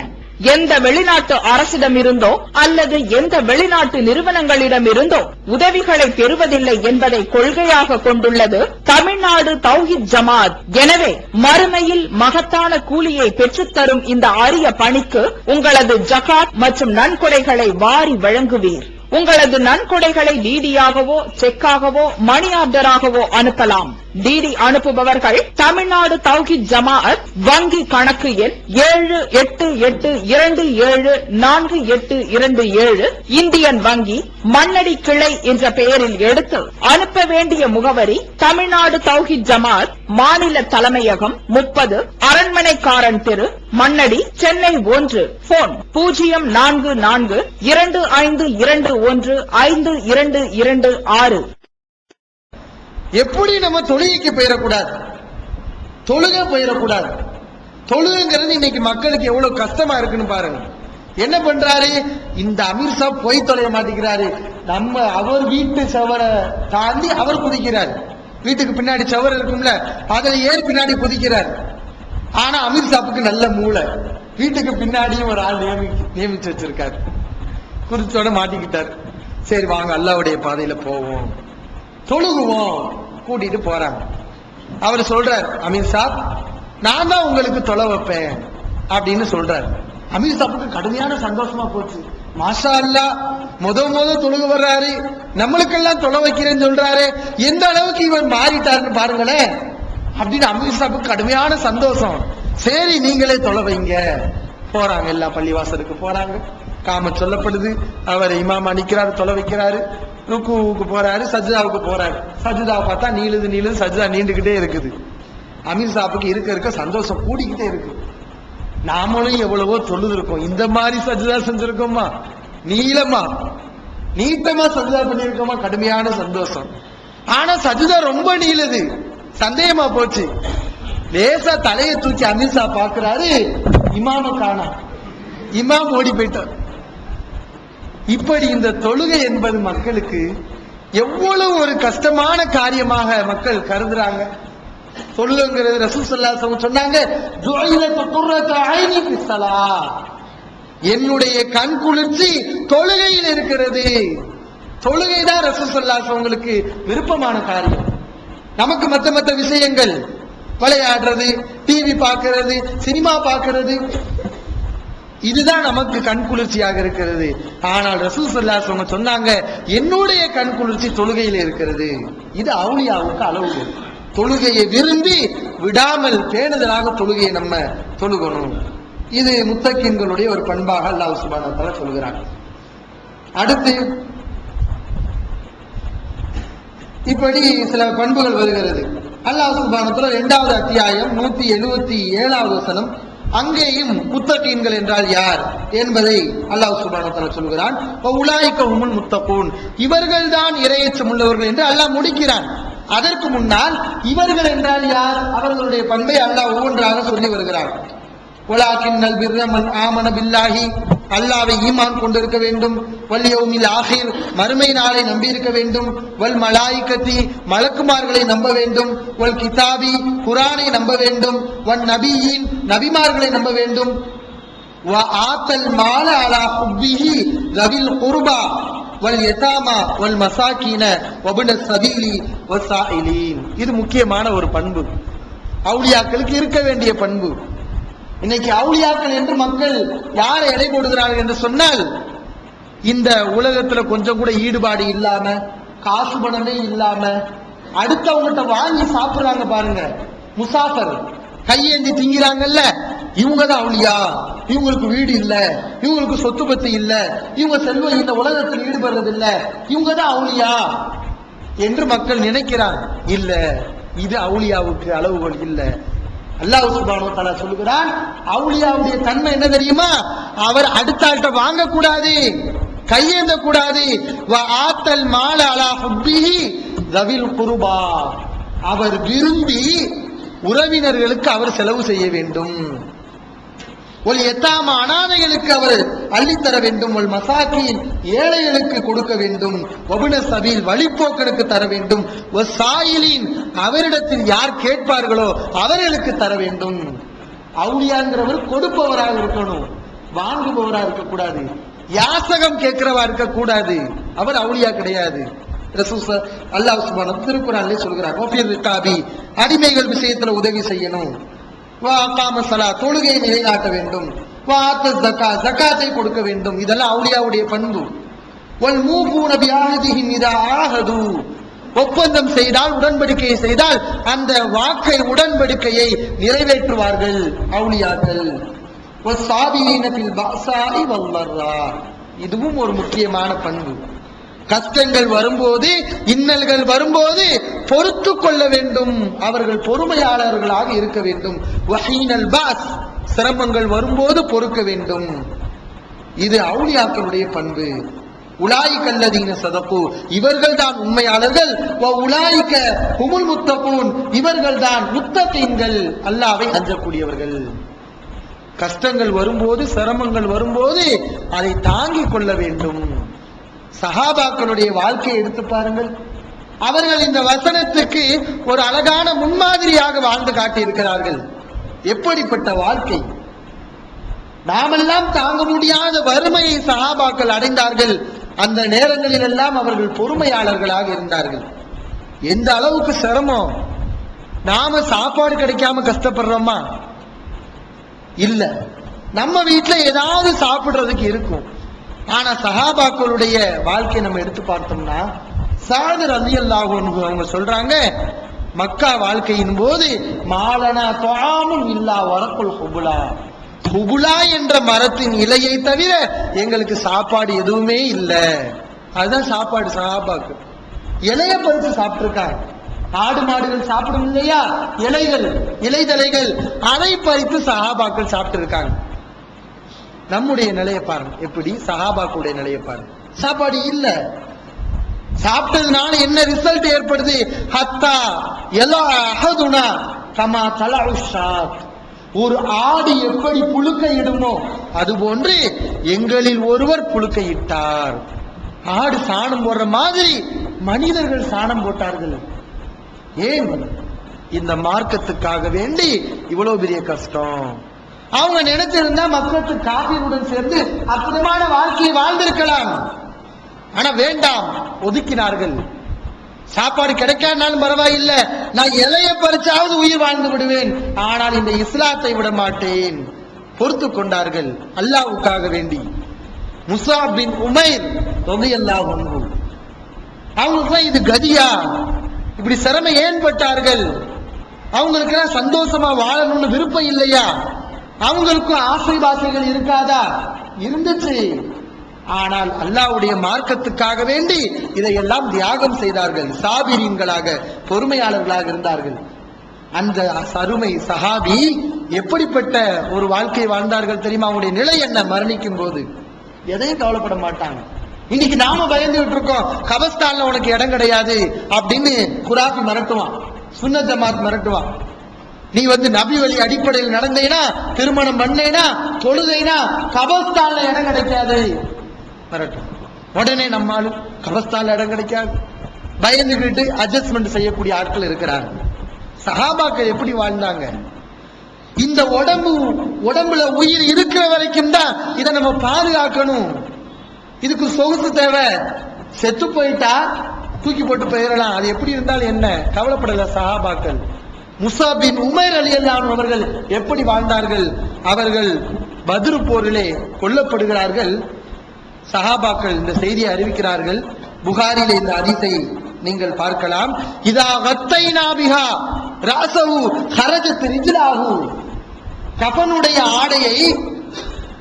எந்த வெளிநாட்டு அரசிடமிருந்தோ அல்லது எந்த வெளிநாட்டு நிறுவனங்களிடமிருந்தோ உதவிகளை பெறுவதில்லை என்பதை கொள்கையாக கொண்டுள்ளது தமிழ்நாடு தௌஹீத் ஜமாத். எனவே மறுமையில் மகத்தான கூலியை பெற்றுத்தரும் இந்த அரிய பணிக்கு உங்களது ஜகாத் மற்றும் நன்கொடைகளை வாரி வழங்குவீர். உங்களது நன்கொடைகளை டிடியாகவோ செக்காகவோ மணி ஆர்டராகவோ அனுப்பலாம். டிடி அனுப்புபவர்கள் தமிழ்நாடு தௌஹீத் ஜமாஅத் வங்கி கணக்கு எண் 7882748827 இந்தியன் வங்கி மண்ணடி கிளை என்ற பெயரில் எடுத்து அனுப்ப வேண்டிய முகவரி தமிழ்நாடு தௌஹீத் ஜமாஅத் மாநில தலைமையகம் 30 அரண்மனைக்காரன் தெரு, மண்ணடி, சென்னை 1. போன் 044225215226. எப்படி நம்ம தொழுகைக்கு போயிடக்கூடாது, தொழுகை போயிடக்கூடாது. தொழுகைங்கிறது இன்னைக்கு மக்களுக்கு எவ்வளவு கஷ்டமா இருக்குன்னு பாருங்க. என்ன பண்றாரு இந்த அமீர் சாப், போய் தொலைய மாட்டேங்கிறாரு. அவர் வீட்டு சவரை தாண்டி அவர் குதிக்கிறார். வீட்டுக்கு பின்னாடி சவர் இருக்கும்ல, அதுல ஏறி பின்னாடி குதிக்கிறார். ஆனா அமீர் சாப்புக்கு நல்ல மூளை, வீட்டுக்கு பின்னாடியும் ஒரு ஆள் நியமிச்சு வச்சிருக்காரு. குறிச்சோட மாட்டிக்கிட்டார். சரி வாங்க அல்லாஹ்வுடைய பாதையில போவோம், தொழுகுவோம், கூட்டிட்டு போறாங்க. அவர் சொல்றார், அமீர் சாப் நான் தான் உங்களுக்கு தொலை வைப்பேன் அப்படின்னு சொல்றாரு. அமீர் சாப்புக்கு கடுமையான சந்தோஷமா போச்சு. மாஷா அல்லா, முத தொழுக வர்றாரு, நம்மளுக்கெல்லாம் தொலை வைக்கிறேன்னு சொல்றாரு, எந்த அளவுக்கு இவர் மாறிட்டாருன்னு பாருங்களேன் அப்படின்னு அமீர் சாப்புக்கு கடுமையான சந்தோஷம். சரி நீங்களே தொலை வைங்க. போறாங்க, எல்லா பள்ளிவாசலுக்கு போறாங்க. காம சொல்லப்படுது, அவர் இமாம் அணிக்கிறாரு, தொலை வைக்கிறாரு, ருக்குவுக்கு போறாரு, சஜ்தாவுக்கு போறாரு. சஜ்தாவை பார்த்தா நீளுது, சஜ்தா நீண்டுகிட்டே இருக்குது. அமீர் சாப்புக்கு இருக்க சந்தோஷம் கூடிக்கிட்டே இருக்கு. நாமளும் எவ்வளவோ தொழுது இந்த மாதிரி சஜ்தா செஞ்சிருக்கோமா, நீளமா நீட்டமா சஜ்தா பண்ணிருக்கோமா, கடுமையான சந்தோஷம். ஆனா சஜ்தா ரொம்ப நீளுது, சந்தேகமா போச்சு. லேசா தலையை தூக்கி அமீர் சாப் பாக்குறாரு, இமாம காணா, இமாம் ஓடி போயிட்டார். இப்படி இந்த தொழுகை என்பது மக்களுக்கு எவ்வளவு ஒரு கஷ்டமான காரியமாக மக்கள் கருதுறாங்க. தொழுங்கிறது ரசூல் ஸல்லல்லாஹு அலைஹி வஸல்லம் சொன்னாங்க, என்னுடைய கண் குளிர்ச்சி தொழுகையில் இருக்கிறது. தொழுகைதான் ரசூல் ஸல்லல்லாஹு அலைஹி வஸல்லம் விருப்பமான காரியம். நமக்கு மற்ற விஷயங்கள், விளையாடுறது, டிவி பார்க்கிறது, சினிமா பார்க்கிறது, இதுதான் நமக்கு கண் குளிர்ச்சியாக இருக்கிறது. ஆனால் ரசூல் ஸல்லல்லாஹு அலைஹி வஸல்லம் சொன்னாங்க, என்னுடைய கண் குளிர்ச்சி தொழுகையில் இருக்கிறது. இது அவுலியாவுக்கு அளவு. தொழுகையை விரும்பி விடாமல் பேணுதலாக தொழுகையை நம்ம தொழுகணும். இது முத்தகீன்களுடைய ஒரு பண்பாக அல்லாஹ் சுப்ஹானஹு வ தஆலா சொல்கிறார். அடுத்து இப்படி சில பண்புகள் வருகிறது. அல்லாஹ் சுப்ஹானஹு வ தஆலா 2வது அத்தியாயம் 177வது வசனம், அங்கேயும் முத்தகீன்கள் என்றால் யார் என்பதை அல்லாஹ் சுப்ஹானஹு வ தஆலா சொல்கிறான். உலாயிக ஹுமுல் முத்தகூன், இவர்கள் தான் இறையச்சம் உள்ளவர்கள் என்று அல்லாஹ் முடிக்கிறான். அதற்கு முன்னால் இவர்கள் என்றால் யார், அவர்களுடைய பண்பை அல்லாஹ் ஒவ்வொன்றாக சொல்லி வருகிறார். வலாக்கின்னல் பிர்ர மன் ஆமன பில்லாஹி, அல்லாஹ்வை ஈமான் கொண்டிருக்க வேண்டும். வல் யௌமில் ஆகிர், மறுமை நாளை நம்பி இருக்க வேண்டும். வல் மலாயிகத்தி, மலக்குமார்களை நம்ப வேண்டும். வல் கிதாபி, குர்ஆனை நம்ப வேண்டும். வன் நபியின், நபிமார்களை நம்ப வேண்டும். வ ஆத்தல் மால அலா ஹுப்பிஹி ரவில் குர்பா வல் யதாமா வல் மசாகீன வப்ன ஸபீலி வஸாயிலீன். இது முக்கியமான ஒரு பண்பு, அவுலியாக்களுக்கு இருக்க வேண்டிய பண்பு. இன்னைக்கு அவுலியாக்கள் என்று மக்கள் யாரை எடை போடுகிறார்கள் என்று சொன்னால், இந்த உலகத்துல கொஞ்சம் கூட ஈடுபாடு இல்லாம, காசு பணமே இல்லாம, அடுத்தவங்ககிட்ட வாங்கி சாப்பிடுறாங்க பாருங்க, முசாஃபர், கையேந்தி திங்கிறாங்கல்ல, இவங்க தான் அவுலியா, இவங்களுக்கு வீடு இல்ல, இவங்களுக்கு சொத்து பத்து இல்ல, இவங்க செல்வம் இந்த உலகத்தில் ஈடுபடுறது இல்ல, இவங்க தான் அவுலியா என்று மக்கள் நினைக்கிறாங்க. இல்ல, இது அவுலியாவுக்கு அளவுகோல் இல்ல. அல்லாஹ் சுப்ஹானஹு வ தஆலா சொல்லுகிறான், அவுலியாவுடைய தன்மை என்ன தெரியுமா? அவர் அடுத்த ஆள்கிட்ட வாங்க கூடாது, கையேந்த கூடாது. வ ஆத்தல் மால அலா ஹுப்பிஹி தவில் குர்பா, அவர் விரும்பி உறவினர்களுக்கு அவர் செலவு செய்ய வேண்டும். ஒரு எத்தாம அனாதைகளுக்கு அவர் அள்ளித்தர வேண்டும். ஒரு மசாக்கியின் ஏழைகளுக்கு கொடுக்க வேண்டும். வபுன சபீல் வழிப்போக்கனுக்கு தர வேண்டும். ஒரு சாயிலின் அவரிடத்தில் யார் கேட்பார்களோ அவர்களுக்கு தர வேண்டும். அவுலியாங்கிறவர் கொடுப்பவராக இருக்கணும், வாங்குபவராக இருக்கக்கூடாது, யாசகம் கேட்கிறவா இருக்கக்கூடாது. அவர் அவுலியா கிடையாது. அல்லாஹ் சுப்ஹானஹு திருக்குர்ஆனிலே சொல்கிறார், அடிமைகள் விஷயத்துல உதவி செய்யணும், தொழுகையை நிலைநாட்ட வேண்டும், ஜகாத்தை கொடுக்க வேண்டும். இதெல்லாம் அவுலியாவுடைய பண்பு. ஒப்பந்தம் செய்தால், உடன்படிக்கையை செய்தால் அந்த வாக்கை உடன்படிக்கையை நிறைவேற்றுவார்கள் அவுலியாக்கள். இதுவும் ஒரு முக்கியமான பண்பு. கஷ்டங்கள் வரும்போது, இன்னல்கள் வரும்போது பொறுத்து கொள்ள வேண்டும், அவர்கள் பொறுமையாளர்களாக இருக்க வேண்டும். வஹீனல் பாஸ், சிரமங்கள் வரும்போது பொறுக்க வேண்டும். இது அவுலியாக்களுடைய பண்பு. உலாயிக அல்லதீன ஸதகு, இவர்கள் தான் உண்மையாளர்கள். வ உலாயிக ஹுமுல் முத்தகூன், இவர்கள் தான் முத்தகீன்கள், அல்லாஹ்வை அஞ்சக்கூடியவர்கள். கஷ்டங்கள் வரும்போது, சிரமங்கள் வரும்போது அதை தாங்கிக் கொள்ள வேண்டும். சஹாபாக்களுடைய வாழ்க்கையை எடுத்து பாருங்கள். அவர்கள் இந்த வசனத்துக்கு ஒரு அழகான முன்மாதிரியாக வாழ்ந்து காட்டியிருக்கிறார்கள். எப்படிப்பட்ட வாழ்க்கை! நாமெல்லாம் தாங்க முடியாத வறுமையை சஹாபாக்கள் அடைந்தார்கள். அந்த நேரங்களில் எல்லாம் அவர்கள் பொறுமையாளர்களாக இருந்தார்கள். எந்த அளவுக்கு சிரமம்! நாம சாப்பாடு கிடைக்காம கஷ்டப்படுறோமா? இல்ல, நம்ம வீட்டுல ஏதாவது சாப்பிடுறதுக்கு இருக்கும். ஆனா சஹாபாக்களுடைய வாழ்க்கை நம்ம எடுத்து பார்த்தோம்னா, சாது ரலியல்லாஹு அன்ஹு அவங்க சொல்றாங்க, மக்கா வாழ்க்கையின் போது மாலனா துஆமும் இல்லா வரக்குல் ஹுபுலா, ஹுபுலா என்ற மரத்தின் இலையை தவிர எங்களுக்கு சாப்பாடு எதுவுமே இல்லை. அதுதான் சாப்பாடு. சஹாபாக்கு இலைய பறித்து சாப்பிட்டிருக்காங்க. ஆடு மாடுகள் சாப்பிடும் இல்லையா, இலைகள், இலைதலைகள், அதை பறித்து சஹாபாக்கள் சாப்பிட்டு இருக்காங்க. நம்முடைய நிலையை பாருங்க, எப்படி சஹாபாக்களுடைய நிலையை பாருங்க. சாப்பாடு இல்ல, சாப்பிட்டதுனால என்ன ரிசல்ட் ஏற்படுது? ஹத்தா எல்லா அஹதுனா கமா தலஉஷாத், ஒரு ஆடு எப்படி புழுக்கை இடுமோ அதுபோன்று எங்களில் ஒருவர் புழுக்கை இட்டார். ஆடு சாணம் போடுற மாதிரி மனிதர்கள் சாணம் போட்டார்கள். ஏன்? இந்த மார்க்கத்துக்காக வேண்டி இவ்வளவு பெரிய கஷ்டம். அவங்க நினைச்சிருந்தா மக்களுக்கு காபிருடன் சேர்ந்து அற்புதமான வாழ்க்கையை வாழ்ந்திருக்கலாம். ஆனா வேண்டாம், ஒதுக்கினார்கள். சாப்பாடு கிடைக்காதனாலும் பரவாயில்லை, நான் இலைய பறிச்சாவது உயிர் வாழ்ந்து விடுவேன், ஆனால் இந்த இஸ்லாத்தை விட மாட்டேன். பொறுத்து கொண்டார்கள் அல்லாஹ்வுக்காக வேண்டி. முஸாப் பின் உமைர் ரலியல்லாஹு அன்ஹு, அவங்க இது கதியா, இப்படி சிரம ஏன் பட்டார்கள்? அவங்களுக்கு சந்தோஷமா வாழணும்னு விருப்பம் இல்லையா? அவங்களுக்கும் ஆசை பாசைகள் இருக்காதா? இருந்துச்சு. ஆனால் அல்லாஹ்வுடைய மார்க்கத்துக்காக வேண்டி இதையெல்லாம் தியாகம் செய்தார்கள். சாபிரீன்களாக, பொறுமையாளர்களாக இருந்தார்கள். அந்த சருமை சஹாபி எப்படிப்பட்ட ஒரு வாழ்க்கையை வாழ்ந்தார்கள் தெரியுமா? அவங்களுடைய நிலை என்ன? மரணிக்கும் போது எதையும் கவலைப்பட மாட்டாங்க. இன்னைக்கு நாம பயந்துட்டு இருக்கோம், கபஸ்தான்ல உனக்கு இடம் கிடையாது அப்படின்னு குராபி மிரட்டுவான், சுன்னத் ஜமாத் மிரட்டுவான். நீ நபி வழி அடிப்படையில் நடந்தேனா, திருமணம் பண்ணேனா, தொழுதைனா கபஸ்தான்ல இடம் கிடைக்காது மிரட்டும். உடனே நம்மால் கபஸ்தான்ல இடம் கிடைக்காது பயந்துகிட்டு அட்ஜஸ்ட்மெண்ட் செய்யக்கூடிய ஆட்கள் இருக்கிறாங்க. சஹாபாக்கள் எப்படி வாழ்ந்தாங்க? இந்த உடம்புல உயிர் இருக்கிற வரைக்கும் தான் இதை நம்ம பாதுகாக்கணும். இதுக்கு சொகுசு தேவை. செத்து போயிட்டா தூக்கி போட்டு போயிடலாம், அது எப்படி இருந்தாலும் என்ன, கவலைப்படல சஹாபாக்கள். முஸாப் பின் உமைர் ரலியல்லாஹு அன்ஹு அவர்கள் எப்படி வாழ்ந்தார்கள்? அவர்கள் பத்ர் போரிலே கொல்லப்படுகிறார்கள். சஹாபாக்கள் இந்த செய்தியை அறிவிக்கிறார்கள். புகாரிலே இந்த ஹதீஸை நீங்கள் பார்க்கலாம். இதா கத்தைனா பிஹா ராசஹு ஹரஜத் ரிஜ்லாஹு, கஃபனுடைய ஆடையை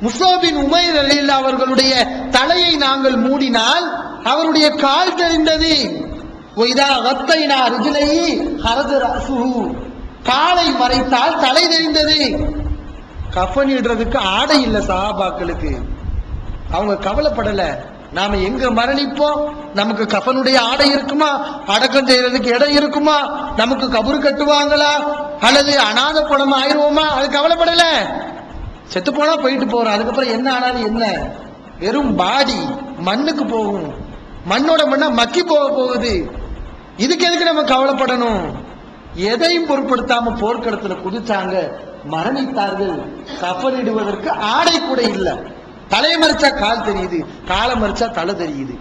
முஸ்அப் பின் உமைர் ரலியல்லாஹு அவர்களுடைய தலையை நாங்கள் மூடினால் அவருடைய கால் தெரிந்தது. வைதா கத்தைனா ரிஜ்லைஹி ஹரஜ ராசுஹு, காலை மறைத்தால் தலை தெரிந்தது. கஃபன் இடுறதுக்கு ஆடை இல்ல சஹாபாக்களுக்கு. அவங்க கவலைப்படல, நாம எங்க மரணிப்போம், நமக்கு கஃபனுடைய ஆடை இருக்குமா, அடக்கம் செய்யறதுக்கு இடம் இருக்குமா, நமக்கு கபரு கட்டுவாங்களா, அல்லது அநாத பணம் ஆயிடுவோமா, அது கவலைப்படல. செத்து போனா போயிட்டு போறோம், அதுக்கப்புறம் என்ன ஆனாலும் என்ன, வெறும் பாடி மண்ணுக்கு போகும், மண்ணோட மண்ணா மக்கி போக போகுது. இதுக்கு எதுக்கு நம்ம கவலைப்படணும்? எதையும் பொருட்படுத்தாம போர்க்களத்துல குதிச்சாங்க, மரணித்தார்கள். கஃனிடுவதற்கு ஆடை கூட இல்ல. தலையை மறைச்சா கால் தெரியுது, காலை மறைச்சா தலை தெரியுது.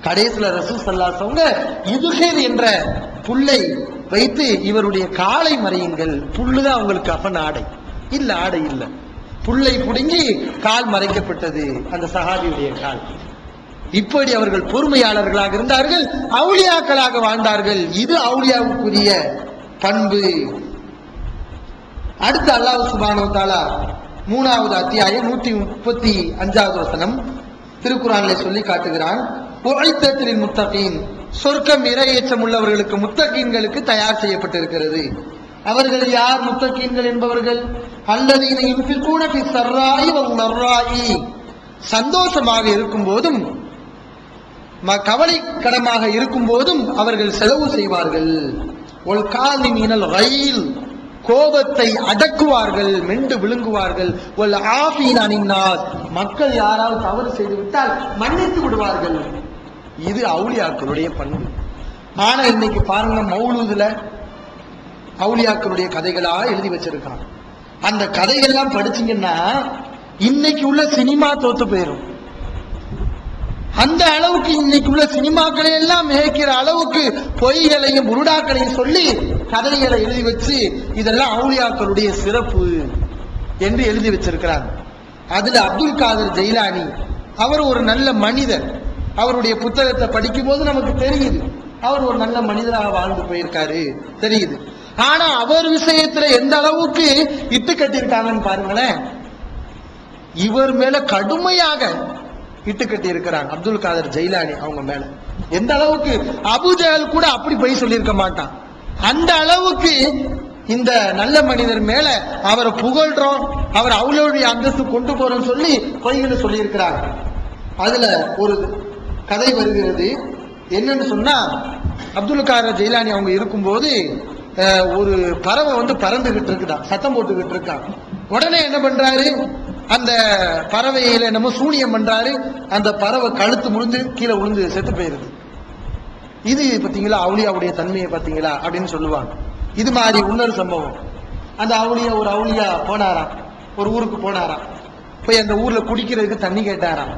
கடைசியில ரசூல் ஸல்லல்லாஹு அலைஹி வஸல்லம் இதுகேர் என்ற புல்லை வைத்து இவருடைய காலை மறையுங்கள். புல்லுதான் அவங்களுக்கு கஃன் ஆடை இல்ல, ஆடை இல்ல. புல்லை புடுங்கி கால் மறைக்கப்பட்டது, அந்த சஹாபியுடைய கால். இப்படி அவர்கள் பொறுமையாளர்களாக இருந்தார்கள், அவுலியாக்களாக வாழ்ந்தார்கள். இது அவுலியாவுக்குரிய பண்பு. அடுத்து அல்லாஹ் சுப்ஹானஹு வ தஆலா 3வது அத்தியாயம் 135வது வசனம் திருக்குர்ஆனிலே சொல்லி காட்டுகிறான். உஇத்தத்தில் முத்தகீன், சொர்க்கம் இறையச்சம் உள்ளவர்களுக்கு, முத்தகீன்களுக்கு தயார் செய்யப்பட்டிருக்கிறது. அவர்கள் யார் முத்தகீன்கள் என்பவர்கள்? அல்லதீன யுன்ஃபிகூன ஃபிஸ் ஸர்ராஇ வல் மர்ராஇ, சந்தோஷமாக இருக்கும் போதும் கவலைக்கிடமாக இருக்கும் போதும் அவர்கள் செலவு செய்வார்கள். ஒல் காலிமீனல் கைல், கோபத்தை அடக்குவார்கள், மெண்டு விழுங்குவார்கள். ஒல் ஆஃபீன அனின்னாஸ், மக்கள் யாராவது தவறு செய்து விட்டால் மன்னித்து விடுவார்கள். இது அவுலியாக்களுடைய பண்பு. ஆனா இன்னைக்கு பாருங்க, மௌலூதுல அவுலியாக்களுடைய கதைகளா எழுதி வச்சிருக்கான். அந்த கதைகள்லாம் படிச்சீங்கன்னா இன்னைக்கு உள்ள சினிமா தோத்து போயிடும். அந்த அளவுக்கு இன்னைக்கு உள்ள சினிமாக்களை எல்லாம் மேய்க்கிற அளவுக்கு பொய்களையும் புருடாக்களையும் சொல்லி கதைகளை எழுதி வச்சு இதெல்லாம் அவுலியாக்களுடைய சிறப்பு என்று எழுதி வச்சிருக்கிறார். அதுல அப்துல் காதர் ஜெயிலானி அவர் ஒரு நல்ல மனிதர். அவருடைய புத்தகத்தை படிக்கும் போது நமக்கு தெரியுது அவர் ஒரு நல்ல மனிதராக வாழ்ந்து போயிருக்காரு, தெரியுது. ஆனா அவர் விஷயத்துல எந்த அளவுக்கு இட்டு கட்டியிருக்காங்கன்னு பாருங்களேன். இவர் மேல கடுமையாக இட்டு கட்டி இருக்கிறாங்க அப்துல் காதர் ஜெயிலானி அவங்க மேல. எந்த அளவுக்கு அபூஜஹல் கூட அப்படி போய் சொல்லியிருக்க மாட்டான். அந்த அளவுக்கு இந்த நல்ல மனிதர் மேல அவரை புகழ்றோம், அவர் அவளுடைய அந்தஸ்து கொண்டு போறோம் சொல்லி பொய்களை சொல்லி இருக்கிறாங்க. அதுல ஒரு கதை வருகிறது. என்னன்னு சொன்னா, அப்துல் காதர் ஜெயிலானி அவங்க இருக்கும்போது ஒரு பறவை பறந்துகிட்டு இருக்குதான், சத்தம் போட்டுக்கிட்டு இருக்கான். உடனே என்ன பண்றாரு, அந்த பறவையில என்னமோ சூனியம் பண்றாரு. அந்த பறவை கழுத்து முறிஞ்சு கீழே விழுந்து செத்து போயிருது. இது பாத்தீங்களா அவுலியாவுடைய தன்மையை பாத்தீங்களா அப்படின்னு சொல்லுவாங்க. இது மாதிரி இன்னொரு சம்பவம். அந்த ஒரு அவுலியா போனாராம், ஒரு ஊருக்கு போனாராம். போய் அந்த ஊர்ல குடிக்கிறதுக்கு தண்ணி கேட்டாராம்.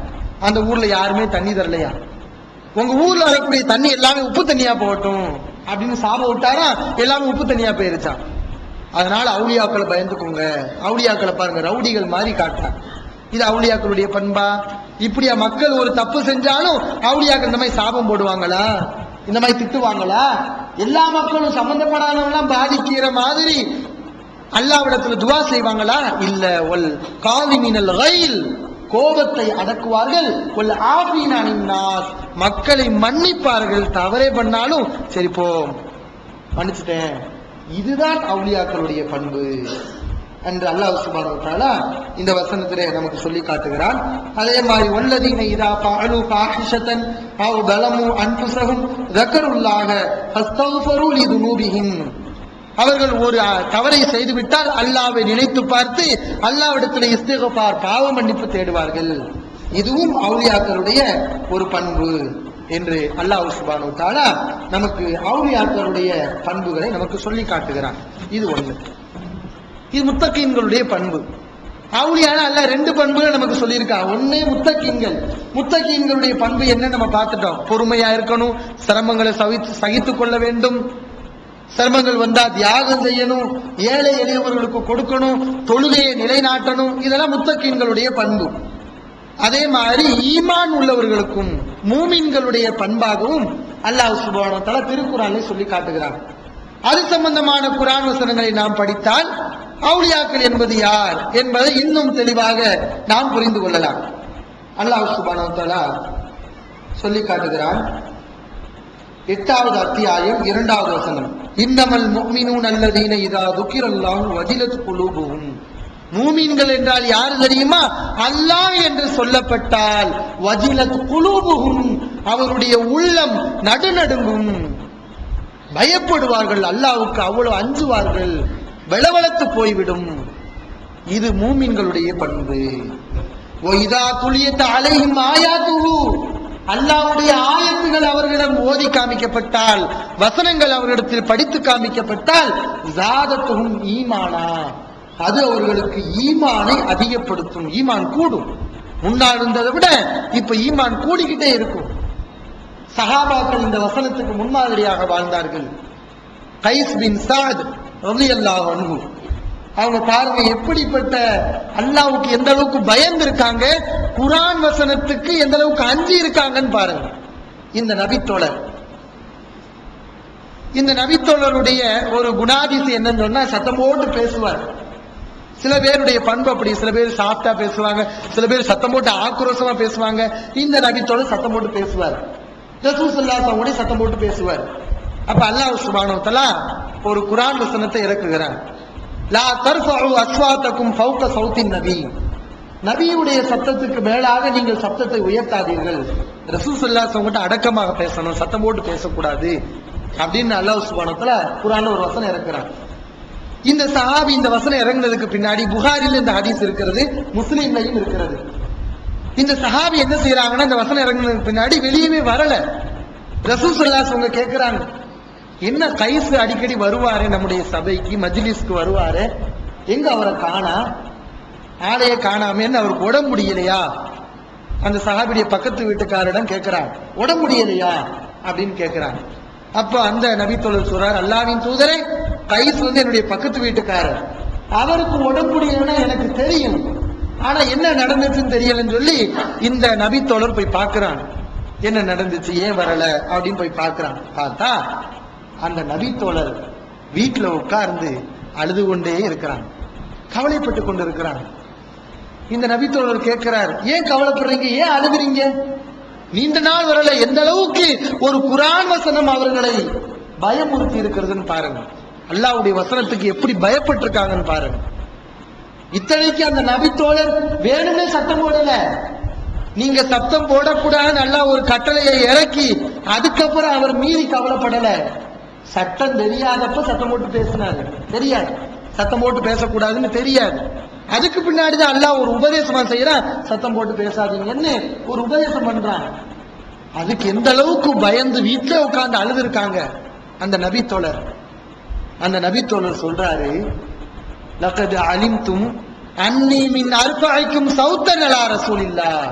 அந்த ஊர்ல யாருமே தண்ணி தரலையா. உங்க ஊர்ல வரக்கூடிய தண்ணி எல்லாமே உப்பு தண்ணியா போகட்டும் அப்படின்னு சாபம் விட்டாரா, எல்லாமே உப்பு தண்ணியா போயிருச்சான். அதனால அவுலியாக்களை பயந்துக்கோங்க. அவுலியாக்களை பாருங்க, ரவுடிகள் மாதிரி காட்டுறாங்க. இது அவுலியாக்களுடைய பண்பா? இப்படியா மக்கள் ஒரு தப்பு செஞ்சாலும் அவுலியாக்கள் இந்த மாதிரி சாபம் போடுவாங்களா, இந்த மாதிரி திட்டுவாங்களா? எல்லா மக்களும் சம்பந்தப்படாதவங்களாம் பாதிக்கிற மாதிரி அல்லாஹ்விடத்துல துவா செய்வாங்களா? இல்ல. ஒல் காலிமினல் கைல், கோபத்தை அடக்குவார்கள். ஒல் ஆஃபீன அனின்னாஸ், மக்களை மன்னிப்பார்கள். தவறே பண்ணாலும் சரி போ மன்னிச்சுட்டேன். இதுதான் அவுலியாக்களுடைய பண்பு என்று அல்லாஹ் சுப்ஹானஹு வ தஆலா இந்த வசனத்திலே நமக்கு சொல்லி காட்டுகிறான். அதே மாதிரி வல்லதீன இதா ஃபஅலு ஃபாஹிஷத்தன் அவ் பலமு அன்ஃபுஸஹும் ذكرுல்லாஹ ஃபஸ்தக்ஃபரு லிதுனூபிஹிம், அவர்கள் ஒரு தவறை செய்துவிட்டால் அல்லாஹ்வை நினைத்து பார்த்து அல்லாஹ்விடத்தில் இஸ்திக்ஃபார், பாவ மன்னிப்பு தேடுவார்கள். இதுவும் அவுலியாக்களுடைய ஒரு பண்பு என்று அல்லாஹ் சுப்ஹானஹு வ தஆலா நமக்கு அவுலியாக்களுடைய பண்புகளை நமக்கு சொல்லி காட்டுகிறான். இது ஒண்ணு. இது முத்தகீன்களுடைய பண்பு. அவுலியான அல்லாஹ் ரெண்டு பண்புகள் நமக்கு சொல்லியிருக்கான். ஒண்ணு முத்தகீன்கள். முத்தகீன்களுடைய பண்பு என்ன நம்ம பார்த்துட்டோம். பொறுமையா இருக்கணும், சிரமங்களை சகித்துக் கொள்ள வேண்டும், சிரமங்கள் வந்தா தியாகம் செய்யணும், ஏழை எளியவர்களுக்கு கொடுக்கணும், தொழுகையை நிலைநாட்டணும். இதெல்லாம் முத்தகீன்களுடைய பண்பு. அதே மாதிரி ஈமான் உள்ளவர்களுக்கும் மூமின்களுடைய பண்பாகவும் அல்லாஹ் சுப்ஹானஹு வ தஆலா திருக்குர்ஆனிலே சொல்லி காட்டுகிறார். அது சம்பந்தமான குர்ஆன் வசனங்களை நாம் படித்தால் அவுலியாக்கள் என்பது யார் என்பதை இன்னும் தெளிவாக நாம் புரிந்து கொள்ளலாம். அல்லாஹ் சுப்ஹானஹு வ தஆலா சொல்லி காட்டுகிறான். 8வது அத்தியாயம் 2வது வசனம், இன்னமல் முஃமினூன அல்லதீன இதா துக்கிரல்லாஹு வஜிலத் குலூபுஹும். மூமின்கள் என்றால் யார் தெரியுமா? அல்லாஹ் என்று சொல்லப்பட்டால் வஜிலத் குலூபுஹும், அவருடைய உள்ளம் நடுநடுங்கும், பயப்படுவார்கள், அல்லாஹ்வுக்கு அவ்வளவு அஞ்சுவார்கள், வெளவெளத்து போய்விடும். இது மூமின்களுடைய பண்பு. ஒய்தா துலியத் அலைஹிம் ஆயாத்துஹு, அல்லாஹ்வுடைய ஆயத்துகள் அவர்களிடம் ஓதி காமிக்கப்பட்டால், வசனங்கள் அவர்களிடத்தில் படித்து காமிக்கப்பட்டால், ஜாதத்துஹும் ஈமானா, அது அவர்களுக்கு ஈமானை அதிகப்படுத்தும், ஈமான் கூடும். முன்னால் இருந்ததை விட இப்ப ஈமான் கூடிக்கிட்டே இருக்கும். சஹாபாக்கள் இந்த வசனத்துக்கு முன்மாதிரியாக வாழ்ந்தார்கள். கைஸ் பின் சாத் ரலியல்லாஹு அன்ஹு, அவங்க பாருங்க எப்படிப்பட்ட அல்லாஹ்வுக்கு எந்த அளவுக்கு பயந்து இருக்காங்க, குர்ஆன் வசனத்துக்கு எந்த அளவுக்கு அஞ்சி இருக்காங்கன்னு பாருங்க. இந்த நபித்தோழருடைய ஒரு குணாதிசயம் என்னன்னு சொன்னா, சத்தம் போட்டு பேசுவார். சில பேருடைய பண்பு அப்படி, சில பேர் சாஃப்டா பேசுவாங்க, சில பேர் சத்தம் போட்டு ஆக்ரோஷமா பேசுவாங்க. இந்த நபித்தோழர் சத்தம் போட்டு பேசுவார். ரசூல் ஸல்லல்லாஹு அலைஹி வஸல்லம் சத்தம் போட்டு பேசுவார். அப்ப அல்லாஹ் சுப்ஹானஹு வ தஆலா ஒரு குர்ஆன் வசனத்தை இறக்குகிறான். லா தர்ஃபஉ அஸ்வாத்தகும் ஃபௌக ஸௌத்தின் நபி, நபியுடைய சத்தத்துக்கு மேலாக நீங்கள் சத்தத்தை உயர்த்தாதீர்கள். ரசூல் ஸல்லல்லாஹு அலைஹி வஸல்லம் அடக்கமாக பேசணும், சத்தம் போட்டு பேசக்கூடாது அப்படின்னு அல்லாஹ் சுப்ஹானஹு வ தஆலா குர்ஆன்ல ஒரு வசனம் இறக்குறான். இந்த சஹாபி இந்த வசனம் இறங்குனதுக்கு பின்னாடி புகாரில இந்த ஹதீஸ் இருக்கிறது, முஸ்லிம்லையும் இருக்கிறது. இந்த சஹாபி என்ன செய்யறாங்கன்னா, இந்த வசனம் இறங்குனதுக்கு பின்னாடி வெளியவே வரல. ரசூல் ஸல்லல்லாஹு அலைஹி வஸல்லம் கேட்கிறாங்க, என்ன கைஸ் அடிக்கடி வருவாரு நம்முடைய சபைக்கு, மஜ்லிஸ்க்கு வருவாரு, எங்க அவரை காணா, ஆளைய காணாம, அவருக்கு உடம்பு முடியலையா? அந்த சஹாபியுடைய பக்கத்து வீட்டுக்காரிடம் கேட்கிறாங்க, உடம்பு முடியலையா அப்படின்னு கேட்கிறாங்க. அப்ப அந்த நபித்தோழர் சொல்றார், அல்லாஹ்வின் தூதரே, கைஸ் என்னுடைய பக்கத்து வீட்டுக்காரர், அவருக்கு உடம்பு முடியலன்னா எனக்கு தெரியும், ஆனா என்ன நடந்துச்சுன்னு தெரியலன்னு சொல்லி இந்த நபித்தோழர் போய் பார்க்கிறான். என்ன நடந்துச்சு, ஏன் வரல அப்படின்னு போய் பார்க்கிறான். பார்த்தா அந்த நபித்தோழர் வீட்டுல உட்கார்ந்து அழுது கொண்டே இருக்கிறான், கவலைப்பட்டு கொண்டு இருக்கிறான். இந்த நபித்தோழர் கேட்கிறார், ஏன் கவலைப்படுறீங்க, ஏன் அழுகுறீங்க? நீண்ட நாள் வரல. எந்த அளவுக்கு ஒரு குர்ஆன் வசனம் அவர்களை பயமுறுத்தி இருக்கிறதுன்னு பாருங்க. அல்லாஹ்வுடைய வசனத்துக்கு எப்படி பயப்பட்டிருக்காங்கன்னு பாருங்க. இத்தனைக்கு அந்த நபித்தோழர் வேணுமே சத்தம் போடல. நீங்க சத்தம் போடக்கூடாதுன்னு அல்லாஹ் ஒரு கட்டளையை இறக்கி அதுக்கப்புறம் அவர் மீறி கவலைப்படல. சட்டம் தெரியாதப்ப சத்தம் போட்டு பேசினாரு, தெரியாது சத்தம் போட்டு பேசக்கூடாதுன்னு தெரியாது. அதுக்கு பின்னாடிதான் அல்லாஹ் ஒரு உபதேசமா செய்யறான், சத்தம் போட்டு பேசாதீங்கன்னு ஒரு உபதேசம் பண்றான். அதுக்கு எந்த அளவுக்கு பயந்து வீட்டுல உட்கார்ந்து அழுது இருக்காங்க அந்த நபித்தோழர். அந்த நபித்தோழர் சொல்றாரு, லகத் அலிம்தும் அன்னி மின் அர்பஇக்கும் சௌத்தன் அலா ரசூலில்லாஹ்,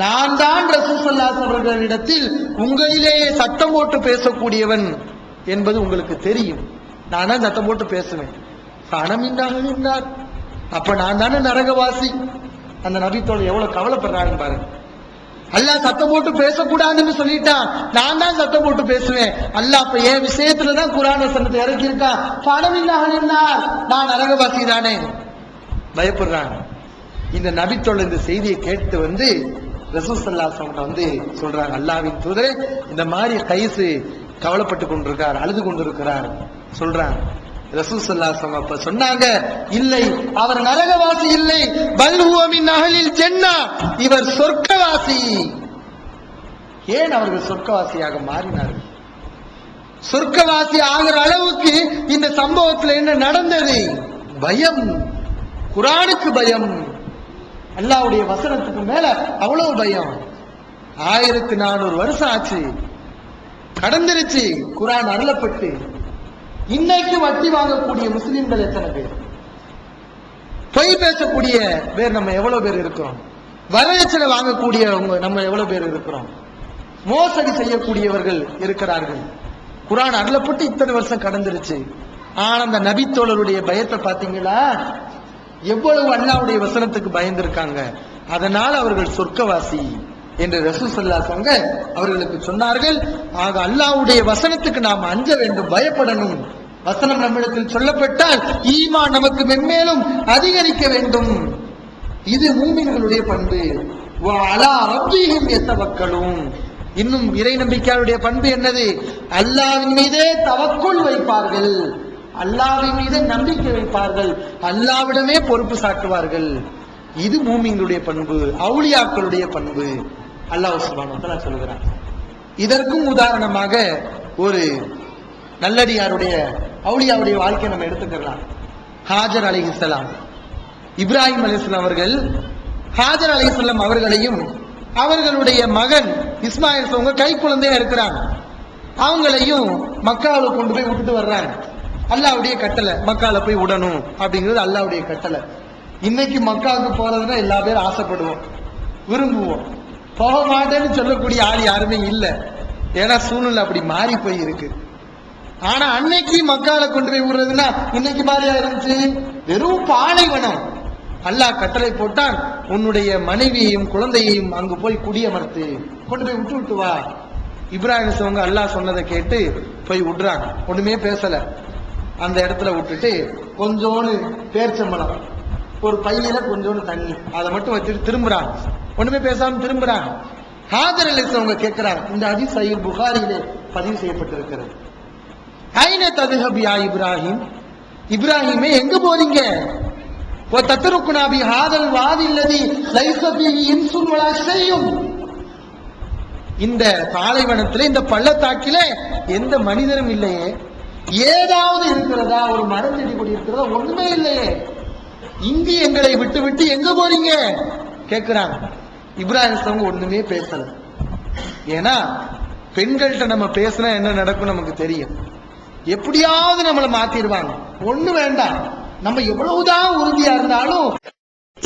நான் தான் ரசூல் ஸல்லல்லாஹு அலைஹி வஸல்லம் அவர்களிடத்தில் உங்களிலேயே சத்தம் போட்டு பேசக்கூடியவன் என்பது உங்களுக்கு தெரியும். நான் தான் சத்தம் போட்டு பேசுவேன். பணமின்னார், அப்ப நான் தானே நரகவாசி. அந்த நபித்தோழர் எவ்வளவு கவலைப்படுறாருன்னு பாருங்க. அல்லாஹ் சத்தம் போட்டு பேசக்கூடாதுன்னு சொல்லிட்டான், நான் தான் சத்தம் போட்டு பேசுவேன். அல்லாஹ் அப்ப என் விஷயத்துலதான் குர்ஆன் வசனத்தை இறக்கி இருக்கான், பணமின்னார், நான் நரகவாசி தானே, பயப்படுறாங்க. இந்த நபித்தோழர் இந்த செய்தியை கேட்டு வந்து ரசூல் ஸல்லல்லாஹு அலைஹி வஸல்லம் சொல்றாங்க, அல்லாஹ்வின் தூதரே, இந்த மாதிரி கைஸ் கவலைப்பட்டு கொண்டிருக்கார், அழுது கொண்டிருக்கிறார் சொல்றாங்க. ரசூல் ஸல்லல்லாஹு அலைஹி வஸல்லம் அப்ப சொன்னாங்க, இல்லை, அவர் நரகவாசி இல்லை, பல் ஹுவ மின் அஹ்லில் ஜன்னah, இவர் சொர்க்கவாசி. ஏன் அவர்கள் சொர்க்கவாசியாக மாறினார்கள்? சொர்க்கவாசி ஆகிற அளவுக்கு இந்த சம்பவத்தில் என்ன நடந்தது? பயம், குர்ஆனுக்கு பயம், அல்லாஹ்வுடைய வசனத்துக்கு மேல அவ்வளவு பயம். 1400 வருஷம் ஆச்சு, கடந்துருச்சு குர்ஆன் அருளப்பட்டு. இன்னைக்கு வட்டி வாங்கக்கூடிய முஸ்லிம்கள் எத்தனை பேர்? பொய் பேசக்கூடிய பேர் நம்ம எவ்வளவு பேர் இருக்கிறோம்? வரதட்சணை வாங்கக்கூடியவங்க நம்ம எவ்வளவு பேர் இருக்கிறோம்? மோசடி செய்யக்கூடியவர்கள் இருக்கிறார்கள். குர்ஆன் அருளப்பட்டு இத்தனை வருஷம் கடந்துருச்சு. ஆனா அந்த நபித்தோழருடைய பயத்தை பாத்தீங்களா? எவ்வளவு அல்லாஹ்வுடைய வசனத்துக்கு பயந்திருக்காங்க. அதனால அவர்கள் சொர்க்கவாசி என்று ரசூல் ஸல்லல்லாஹு அலைஹி வஸல்லம் அவர்களுக்கு சொன்னார்கள். ஆக அல்லாஹ்வுடைய வசனத்துக்கு நாம் அஞ்ச வேண்டும், பயப்படணும். வசனம் நம்மிடத்தில் சொல்லப்பட்டால் ஈமான் நமக்கு மென்மேலும் அதிகரிக்க வேண்டும். இது மூமின்களுடைய பண்பு. வஅலா ரப்பிஹிம் யதவக்கலூன். இன்னும் இறை நம்பிக்கையாளருடைய பண்பு என்னது? அல்லாஹ்வின் மீதே தவக்குல் வைப்பார்கள், அல்லாஹ்வின் மீது நம்பிக்கை வைப்பார்கள், அல்லாஹ்விடமே பொறுப்பு சாட்டுவார்கள். இது மூமின்களுடைய பண்பு, அவுலியாக்களுடைய பண்பு. அல்லாஹ் சுப்ஹானஹு வ தஆலா சொல்கிறார். இதற்கும் உதாரணமாக ஒரு நல்லடியாருடைய அவுலியாவுடைய வாழ்க்கையை நம்ம எடுத்துக்கலாம். ஹாஜர் அலைஹிஸ்ஸலாம், இப்ராஹிம் அலைஹிஸ்ஸலாம் அவர்கள் ஹாஜர் அலைஹிஸ்ஸலாம் அவர்களையும் அவர்களுடைய மகன் இஸ்மாயில் அவங்க கை குழந்தையா இருக்கிறாங்க, அவங்களையும் மக்காவுல கொண்டு போய் விட்டுட்டு வர்றாங்க. அல்லாஹ்வுடைய கட்டளை, மக்கால போய் விடணும் அப்படிங்கிறது அல்லாஹ்வுடைய கட்டளை. இன்னைக்கு மக்காவுக்கு போறதுன்னா எல்லா பேரும் ஆசைப்படுவோம், விரும்புவோம். போக மாட்டேன்னு சொல்லக்கூடிய ஆள் யாருமே இல்லை. ஏன்னா சூழ்நிலை அப்படி மாறி போய் இருக்கு. ஆனா அன்னைக்கு மக்கால கொண்டு போய் விடுறதுன்னா இன்னைக்கு மாதிரியா இருந்துச்சு? வெறும் பாலைவனம். அல்லாஹ் கட்டளை போட்டான், உன்னுடைய மனைவியையும் குழந்தையையும் அங்கு போய் குடியமர்த்து, கொண்டு போய் விட்டு வா. இப்ராஹிம் அவங்க அல்லாஹ் சொன்னதை கேட்டு போய் விடுறாங்க. ஒண்ணுமே பேசல. அந்த இடத்துல விட்டுட்டு கொஞ்சோண்டு பேர்ச்சம்பளம், ஒரு பையில கொஞ்சோண்டு தண்ணி, அதை மட்டும் வச்சுட்டு திரும்புறாங்க. ஒண்ணுமே பேசாம திரும்புறாங்க. ஹாஜர் அலைஹிஸ்ஸலாம் அவங்க கேட்கிறாங்க. இந்த ஹதீஸ் சஹீஹ் புகாரியிலே பதிவு செய்யப்பட்டிருக்கிறது. ஐன ததுஹப் யா இப்ராஹிம், இப்ராஹிமே எங்க போறீங்க? وتتركنا بهذا الوادي الذي ليس فيه انس ولا شيء. இந்த பாலைவனத்திலே, இந்த பள்ளத்தாக்கிலே எந்த மனிதரும் இல்லையே, ஏதாவது இருக்கிறதா? ஒரு மரம் செடி கொடி இருக்கிறதா? ஒண்ணுமே இல்லையே. இங்கு எங்களை விட்டு விட்டு எங்க போறீங்க கேட்கிறாங்க. இப்ராஹிம் அவங்க ஒண்ணுமே பேசல. ஏன்னா பெண்கள்கிட்ட நம்ம பேசினா என்ன நடக்கும் நமக்கு தெரியும். எப்படியாவது நம்மளை மாத்திடுவாங்க. ஒண்ணு வேண்டாம், நம்ம எவ்வளவுதான் உறுதியா இருந்தாலும்.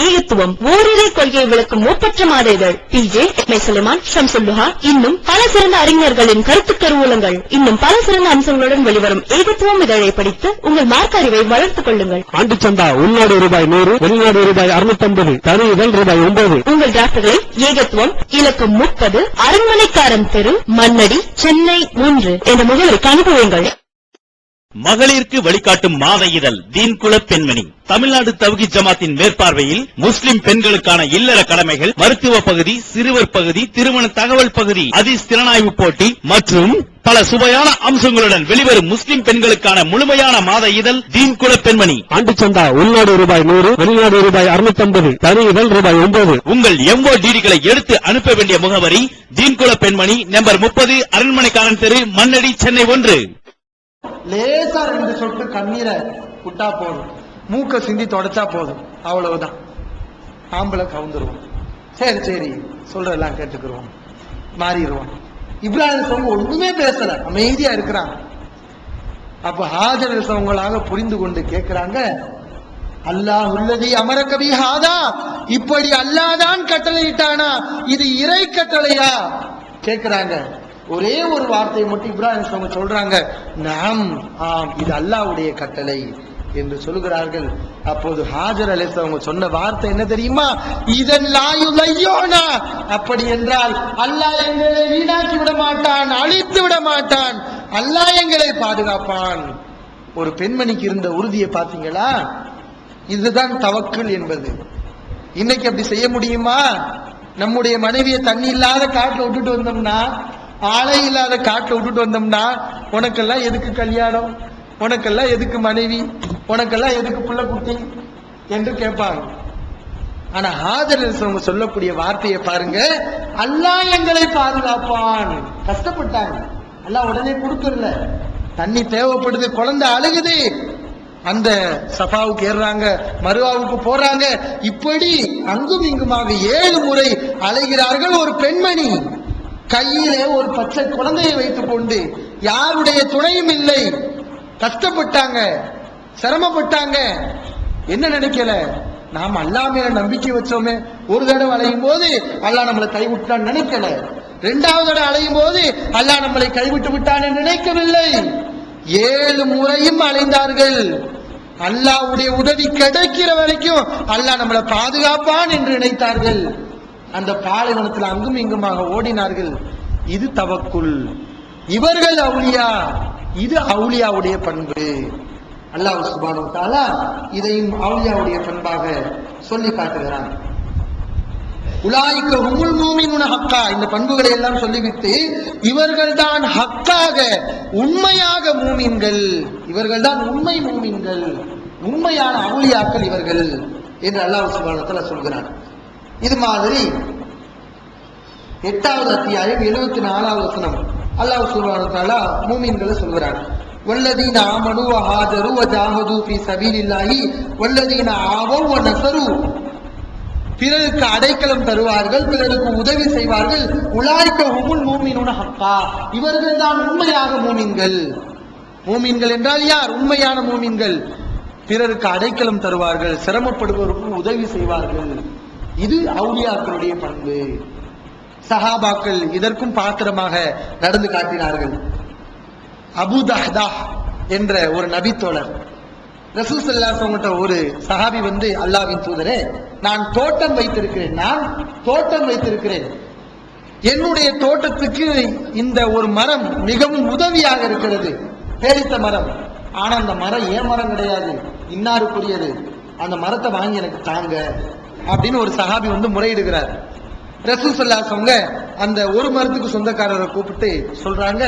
ஏகத்துவம் ஓரிரை கொள்கை விளக்கும் மூப்பற்ற மாத இதழ் PJ சுலைமான், ஷம்சுல்லுஹா, இன்னும் பல சிறந்த அறிஞர்களின் கருத்து கருவூலங்கள், இன்னும் பல சிறந்த அம்சங்களுடன் வெளிவரும் ஏகத்துவம் இதழை படித்து உங்கள் மார்க்க அறிவை வளர்த்துக் கொள்ளுங்கள். ஆண்டு சந்தா உள்நாடு ரூபாய் 100, வெளிநாடு ரூபாய் 650, தனி இதழ் ரூபாய் 9. உங்கள் டிராப்டுகளை ஏகத்துவம், இலக்கம் 30, அரண்மனைக்காரன் தெரு, மண்ணடி, சென்னை 3 என்ற முகவரிக்கு அனுப்புவீங்கள். மகளிருக்கு வழிகாட்டும் மாத இதழ் தீன் குல பெண்மணி. தமிழ்நாடு தவ்ஹீத் ஜமாத்தின் மேற்பார்வையில் முஸ்லிம் பெண்களுக்கான இல்லற கடமைகள், மருத்துவ பகுதி, சிறுவர் பகுதி, திருமண தகவல் பகுதி, ஹதீஸ் திறனாய்வு போட்டி மற்றும் பல சுவையான அம்சங்களுடன் வெளிவரும் முஸ்லிம் பெண்களுக்கான முழுமையான மாத இதழ் தீன் குல பெண்மணி. ஆண்டு சந்தா உள்நாடு ரூபாய் 100, வெளிநாடு ரூபாய் 650, தனி இதழ் ரூபாய் 9. உங்கள் MODDகளை எடுத்து அனுப்ப வேண்டிய முகவரி தீன் குல பெண்மணி, நம்பர் 30, அரண்மனைக்காரன் தெரு, மண்ணடி, சென்னை 1. லேசா 2 சொட்டு கண்ணீரை விட்டா போதும், மூக்க சிந்தி தொடச்சா போதும், அவ்வளவுதான். ஆம்பளை கவுந்துருவோம். சரி சரி சொல்றதெல்லாம் கேட்டுக்கிறோம், மாறிடுவோம். இப்ராஹிம் அவங்க ஒண்ணுமே பேசல, அமைதியா இருக்கிறாங்க. அப்ப ஹாஜர் அவங்களாக புரிந்து கொண்டு கேட்கிறாங்க, அல்லாஹுல்லதி அமரக பிஹாதா, இப்படி அல்லாஹ் தான் கட்டளையிட்டானா? இது இறை கட்டளையா கேட்கிறாங்க. ஒரே ஒரு வார்த்தையை மட்டும் இப்ராஹிம் அவங்க சொல்றாங்க, நாம், ஆம், இது அல்லாஹ்வுடைய கட்டளை என்று சொல்கிறார்கள். அப்போது ஹாஜர் அலைஹிஸ்ஸலாம் அவங்க சொன்ன வார்த்தை என்ன தெரியுமா? இதன் லாயுலையோனா, அப்படி என்றால் அல்லாஹ் எங்களை வீணாக்கி விட மாட்டான், அழித்து விட மாட்டான், அல்லாஹ் எங்களை பாதுகாப்பான். ஒரு பெண்மணிக்கு இருந்த உறுதியை பாத்தீங்களா? இதுதான் தவக்குல் என்பது. இன்னைக்கு அப்படி செய்ய முடியுமா? நம்முடைய மனைவியை தண்ணி இல்லாத காட்டுல விட்டுட்டு வந்தோம்னா, ஆளை இல்லாத காட்டுல விட்டுட்டு வந்தோம்னா, உனக்கெல்லாம் எதுக்கு கல்யாணம், உனக்கெல்லாம் எதுக்கு மனைவி, உனக்கெல்லாம் எதுக்கு புள்ள குட்டி என்று கேட்பாங்க. ஆனா ஹாஜர் அவங்க சொல்லக்கூடிய வார்த்தையை பாருங்க, அல்லாஹ் எங்களை பாதுகாப்பான். கஷ்டப்பட்டாங்க, அல்லாஹ் உடனே கொடுக்கல. தண்ணி தேவைப்படுது, குழந்தை அழுகுது, அந்த சஃபாவுக்கு ஏறுறாங்க, மருவாவுக்கு போறாங்க, இப்படி அங்கும் இங்குமாக 7 முறை அலைகிறார்கள். ஒரு பெண்மணி கையிலே ஒரு பச்சை குழந்தையை வைத்துக் கொண்டு, யாருடைய துணையும் இல்லை, கஷ்டப்பட்டாங்க, சிரமப்பட்டாங்க. என்ன நினைக்கல, நாம் அல்லாஹ் மேல நம்பிக்கை வச்சோமே, ஒரு தடவை அலையும் போது அல்லாஹ் நம்மளை கைவிட்டான் நினைக்கல, 2வது தடவை அலையும் போது அல்லாஹ் நம்மளை கைவிட்டு விட்டான் நினைக்கவில்லை. 7 முறையும் அலைந்தார்கள். அல்லாஹ்வுடைய உதவி கிடைக்கிற வரைக்கும் அல்லாஹ் நம்மளை பாதுகாப்பான் என்று நினைத்தார்கள். அந்த பாலைவனத்தில் அங்கும் இங்குமாக ஓடினார்கள். இது தவக்குல். இவர்கள் அவுலியா, இது அவுலியாவுடைய பண்பு. அல்லாஹ் சுப்ஹானஹு வ தஆலா இதையும் அவுலியாவுடைய பண்பாக சொல்லி காட்டுகிறான். உலாயிக ஹுமுல் மூமினூன ஹக்கா, இந்த பண்புகளை எல்லாம் சொல்லிவிட்டு இவர்கள் தான் ஹக்காக உண்மையாக மூமின்கள், இவர்கள் தான் உண்மை மூமின்கள், உண்மையான அவுலியாக்கள் இவர்கள் என்று அல்லாஹ் சுப்ஹானஹு வ தஆலா சொல்கிறான். இது மாதிரி 8வது அத்தியாயம் 74வது வசனம் அல்லாஹ் சுப்ஹானஹு வ தஆலா மூமின்களை சொல்கிறான். வல்லதீன ஆமனு வ ஹாஜரு வ ஜாஹது ஃபீ சபீலில்லாஹி வல்லதீன ஆவவ் வ நஸரு, பிறருக்கு அடைக்கலம் தருவார்கள், பிறருக்கு உதவி செய்வார்கள். உலாயிக ஹுமுல் மூமினூன ஹக்கா, இவர்கள் தான் உண்மையாக மூமின்கள். மூமின்கள் என்றால் யார்? உண்மையான மூமின்கள். பிறருக்கு அடைக்கலம் தருவார்கள், சிரமப்படுபவருக்கு உதவி செய்வார்கள். இது அவுலியாக்களுடைய பண்பு. சஹாபாக்கள் இதற்கும் பாத்திரமாக நடந்து காட்டினார்கள். அபூ தஹ்தா என்ற ஒரு நபித்தோழர் ரசூல் ஸல்லல்லாஹு அலைஹி வஸல்லம் ஒரு சஹாபி வந்து, அல்லாஹ்வின் தூதரே, நான் தோட்டம் வைத்திருக்கிறேன், என்னுடைய தோட்டத்துக்கு இந்த ஒரு மரம் மிகவும் உதவியாக இருக்கிறது, பேரித்த மரம். ஆனா அந்த மரம் ஏன் மரம் கிடையாது, இன்னாருக்குரியது, அந்த மரத்தை வாங்கி எனக்கு தாங்க அப்படின்னு ஒரு சஹாபி வந்து முறையிடுகிறார். ரசூல் ஸல்லல்லாஹு அலைஹி வஸல்லம் அந்த ஒரு மரத்துக்கு சொந்தக்காரரை கூப்பிட்டு சொல்றாங்க,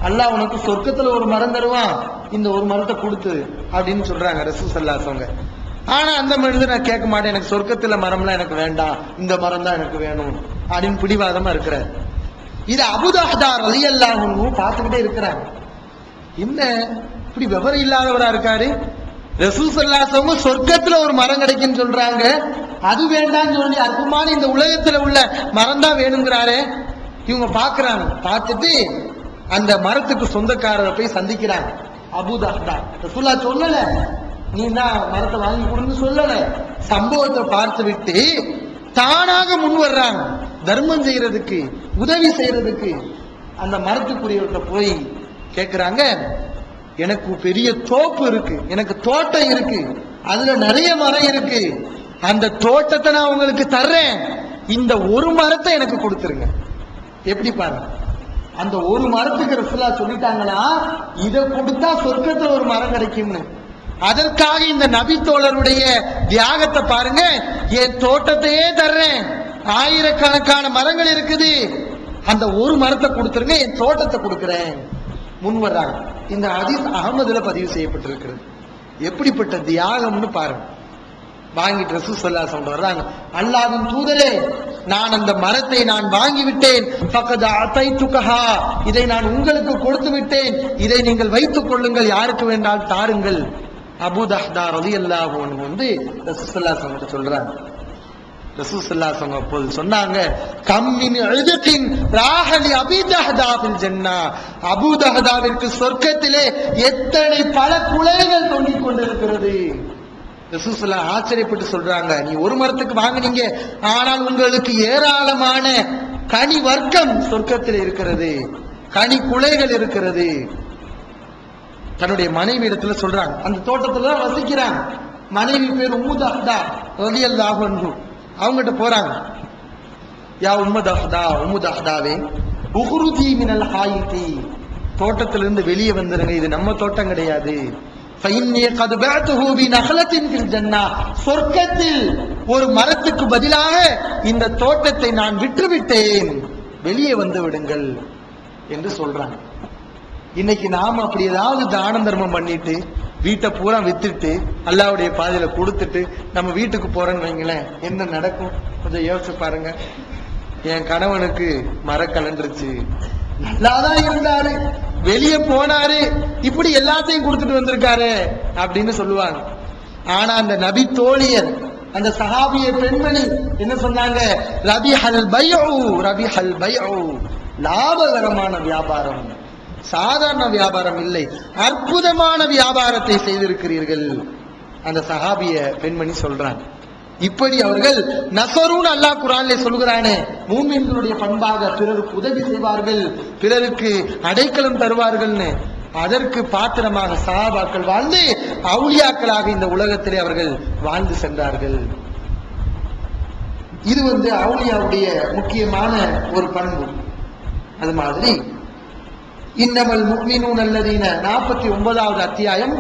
அல்லாஹ் உனக்கு சொர்க்கத்துல ஒரு மரம் தருவான், இந்த ஒரு மரத்தை கொடுத்து அப்படின்னு சொல்றாங்க ரசூல் ஸல்லல்லாஹு அலைஹி வஸல்லம். ஆனா அந்த மனிதர், நான் கேட்க மாட்டேன், எனக்கு சொர்க்கத்துல மரம்லாம் எனக்கு வேண்டாம், இந்த மரம் தான் எனக்கு வேணும் அப்படின்னு பிடிவாதமா இருக்கிறார். இது அபூ தஹ்தா ரலியல்லாஹு அன்ஹு பார்த்துக்கிட்டே இருக்கிறாங்க. என்ன இப்படி விவரம் இல்லாதவரா இருக்காரு, ரசூல் ஸல்லல்லாஹு அலைஹி வஸல்லம் சொர்க்கத்துல ஒரு மரம் கிடைக்குன்னு சொல்றாங்க, அது வேண்டாம்னு சொல்லி அற்புதமான இந்த உலகத்துல உள்ள மரம் தான் வேணுங்கிறாரு. இவங்க பாக்குறாங்க, பார்த்துட்டு அந்த மரத்துக்கு சொந்தக்காரரை போய் சந்திக்கிறாங்க. அபூ தஹ்தா, ரசூலுல்லாஹ் சொல்லல, நீ தான் மரத்தை வாங்கி கொடுன்னு சொல்லல. சம்பவத்தை பார்த்து விட்டு தானாக முன் வர்றாங்க, தர்மம் செய்யறதுக்கு, உதவி செய்யறதுக்கு. அந்த மரத்துக்குரியவர்கிட்ட போய் கேட்கிறாங்க, எனக்கு பெரிய தோப்பு இருக்கு, எனக்கு தோட்டம் இருக்கு, அதுல நிறைய மரம் இருக்கு, அந்த தோட்டத்தை நான் உங்களுக்கு தர்றேன், இந்த ஒரு மரத்தை எனக்கு கொடுத்துருங்க. எப்படி பாருங்க, அந்த ஒரு மரத்துக்கு ரசூலுல்லாஹ் சொல்லிட்டாங்களா, இதை கொடுத்தா சொர்க்கத்துல ஒரு மரம் கிடைக்கும்னு. அதற்காக இந்த நபி தோழருடைய தியாகத்தை பாருங்க. என் தோட்டத்தையே தர்றேன், ஆயிரக்கணக்கான மரங்கள் இருக்குது, அந்த ஒரு மரத்தை கொடுத்துருங்க, என் தோட்டத்தை கொடுக்கிறேன் முன் வர்றாங்க. இந்த ஹதீஸ் அஹ்மதுல பதிவு செய்யப்பட்டிருக்கிறது. எப்படிப்பட்ட தியாகம்னு பாருங்க. வாங்கிட்டு ரசூல் ஸல்லல்லாஹு அலைஹி வஸல்லம் வர்றாங்க, அல்லாஹ்வின் தூதரே, நான் அந்த மரத்தை நான் வாங்கி விட்டேன், ஃபக்கத் அதைதுகஹா, இதை நான் உங்களுக்கு கொடுத்து விட்டேன், இதை நீங்கள் வைத்துக் கொள்ளுங்கள், யாருக்கு வேண்டால் தாருங்கள். அபூ தஹ்தா ரலியல்லாஹு அன்ஹு வந்து ரசூல் ஸல்லல்லாஹு அலைஹி வஸல்லம் சொல்றாங்க. ரசூல் ஸல்லல்லாஹு அலைஹி வஸல்லம் அப்போது சொன்னாங்க, கம் மின் உதுகின் ராஹலி அபீ தஹ்தா ஃபில் ஜன்னah, அபூ தஹ்தாவிற்கு சொர்க்கத்திலே எத்தனை பல குலைகள் தொங்கிக் கொண்டிருக்கிறது. ரசூல் ஸல்லல்லாஹு அலைஹி வஸல்லம் ஆச்சரியப்பட்டு சொல்றாங்க, நீ ஒரு மரத்துக்கு வாங்குனீங்க, ஆனால் உங்களுக்கு ஏராளமான கனி வர்க்கம் சொர்க்கத்தில் இருக்கிறது, கனி குலைகள் இருக்கிறது. தன்னுடைய மனைவி இடத்துல சொல்றாங்க, அந்த தோட்டத்துல தான் வசிக்கிறாங்க. மனைவி பேர் உம்மு தஹ்தா ரலியல்லாஹு அன்ஹு. அவங்ககிட்ட போறாங்க, யா உம்மு தஹ்தாவே, உஹ்ருஜி மினல் ஹாயிதி, தோட்டத்திலிருந்து வெளியே வந்துருங்க, இது நம்ம தோட்டம் கிடையாது. சொர்க்கத்தில் ஒரு மரத்துக்கு பதிலாக இந்த தோட்டத்தை நான் விட்டுவிட்டேன், வெளியே வந்து விடுங்கள் என்று சொல்றாங்க. இன்னைக்கு நாம அப்படி ஏதாவது தான தர்மம் பண்ணிட்டு வீட்டை பூரா வித்துட்டு அல்லாஹ்வுடைய பாதையில கொடுத்துட்டு நம்ம வீட்டுக்கு போறோம்னு வைங்களேன், என்ன நடக்கும் கொஞ்சம் யோசிச்சு பாருங்க. என் கணவனுக்கு மரக்கலண்டுருச்சு, நல்லாதான் இருந்தாரு, வெளியே போனாரு, இப்படி எல்லாத்தையும் கொடுத்துட்டு வந்திருக்காரு அப்படின்னு சொல்லுவாங்க. ஆனா அந்த நபி தோழியர், அந்த சஹாபிய பெண்மணி என்ன சொன்னாங்க, ரபிஹல் பைஉ, லாபகரமான வியாபாரம், சாதாரண வியாபாரம் இல்லை, அற்புதமான வியாபாரத்தை செய்திருக்கிறீர்கள். அந்த சஹாபிய பெண்மணி சொல்றாங்க. இப்படி அவர்கள் நஸருன்னு அல்லாஹ் குர்ஆனிலே சொல்கிறானே, மூமின்களுடைய பண்பாக பிறருக்கு உதவி செய்வார்கள், பிறருக்கு அடைக்கலம் தருவார்கள்னு, அதற்கு பாத்திரமாக சஹாபாக்கள் வாழ்ந்து அவுலியாக்களாக இந்த உலகத்திலே அவர்கள் வாழ்ந்து சென்றார்கள். இது அவுலியாவுடைய முக்கியமான ஒரு பண்பு. அது மாதிரி இன்னமல் முஃமினூன அல்லதீன 49வது அத்தியாயம்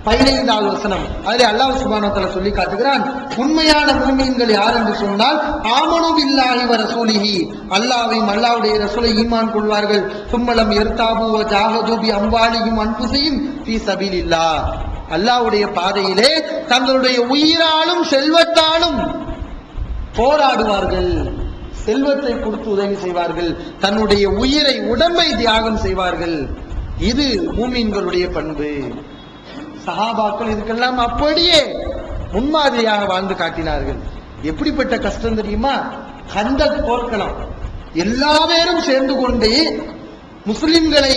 15வது வசனம், அதிலே அல்லாஹ் சுப்ஹானஹு வ தஆலா சொல்லி காட்டுகிறான், உண்மையான முஃமின்கள் யார் என்று சொன்னால் ஆமனு பில்லாஹி வ ரசூலிஹி, அல்லாஹ்வையும் அல்லாஹ்வுடைய ரசூலை ஈமான் கொள்வார்கள், சும்மலம் யர்தாபு வ ஜாஹது பி அம்வாலிஹிம் அன்ஃபுஸிஹிம் ஃபீ சபீலில்லாஹ், அல்லாஹ்வுடைய பாதையிலே தங்களுடைய உயிராலும் செல்வத்தாலும் போராடுவார்கள், செல்வத்தை கொடுத்து உதவி செய்வார்கள், தன்னுடைய உயிரை உடம்பை தியாகம் செய்வார்கள். இது மூமின்களுடைய பண்பு. சஹாபாக்கள் இதுக்கெல்லாம் அப்படியே முன்மாதிரியாக வாழ்ந்து காட்டினார்கள். எப்படிப்பட்ட கஷ்டம் தெரியுமா? கந்தக் போர்க்களம், எல்லா பேரும் சேர்ந்து கொண்டு முஸ்லிம்களை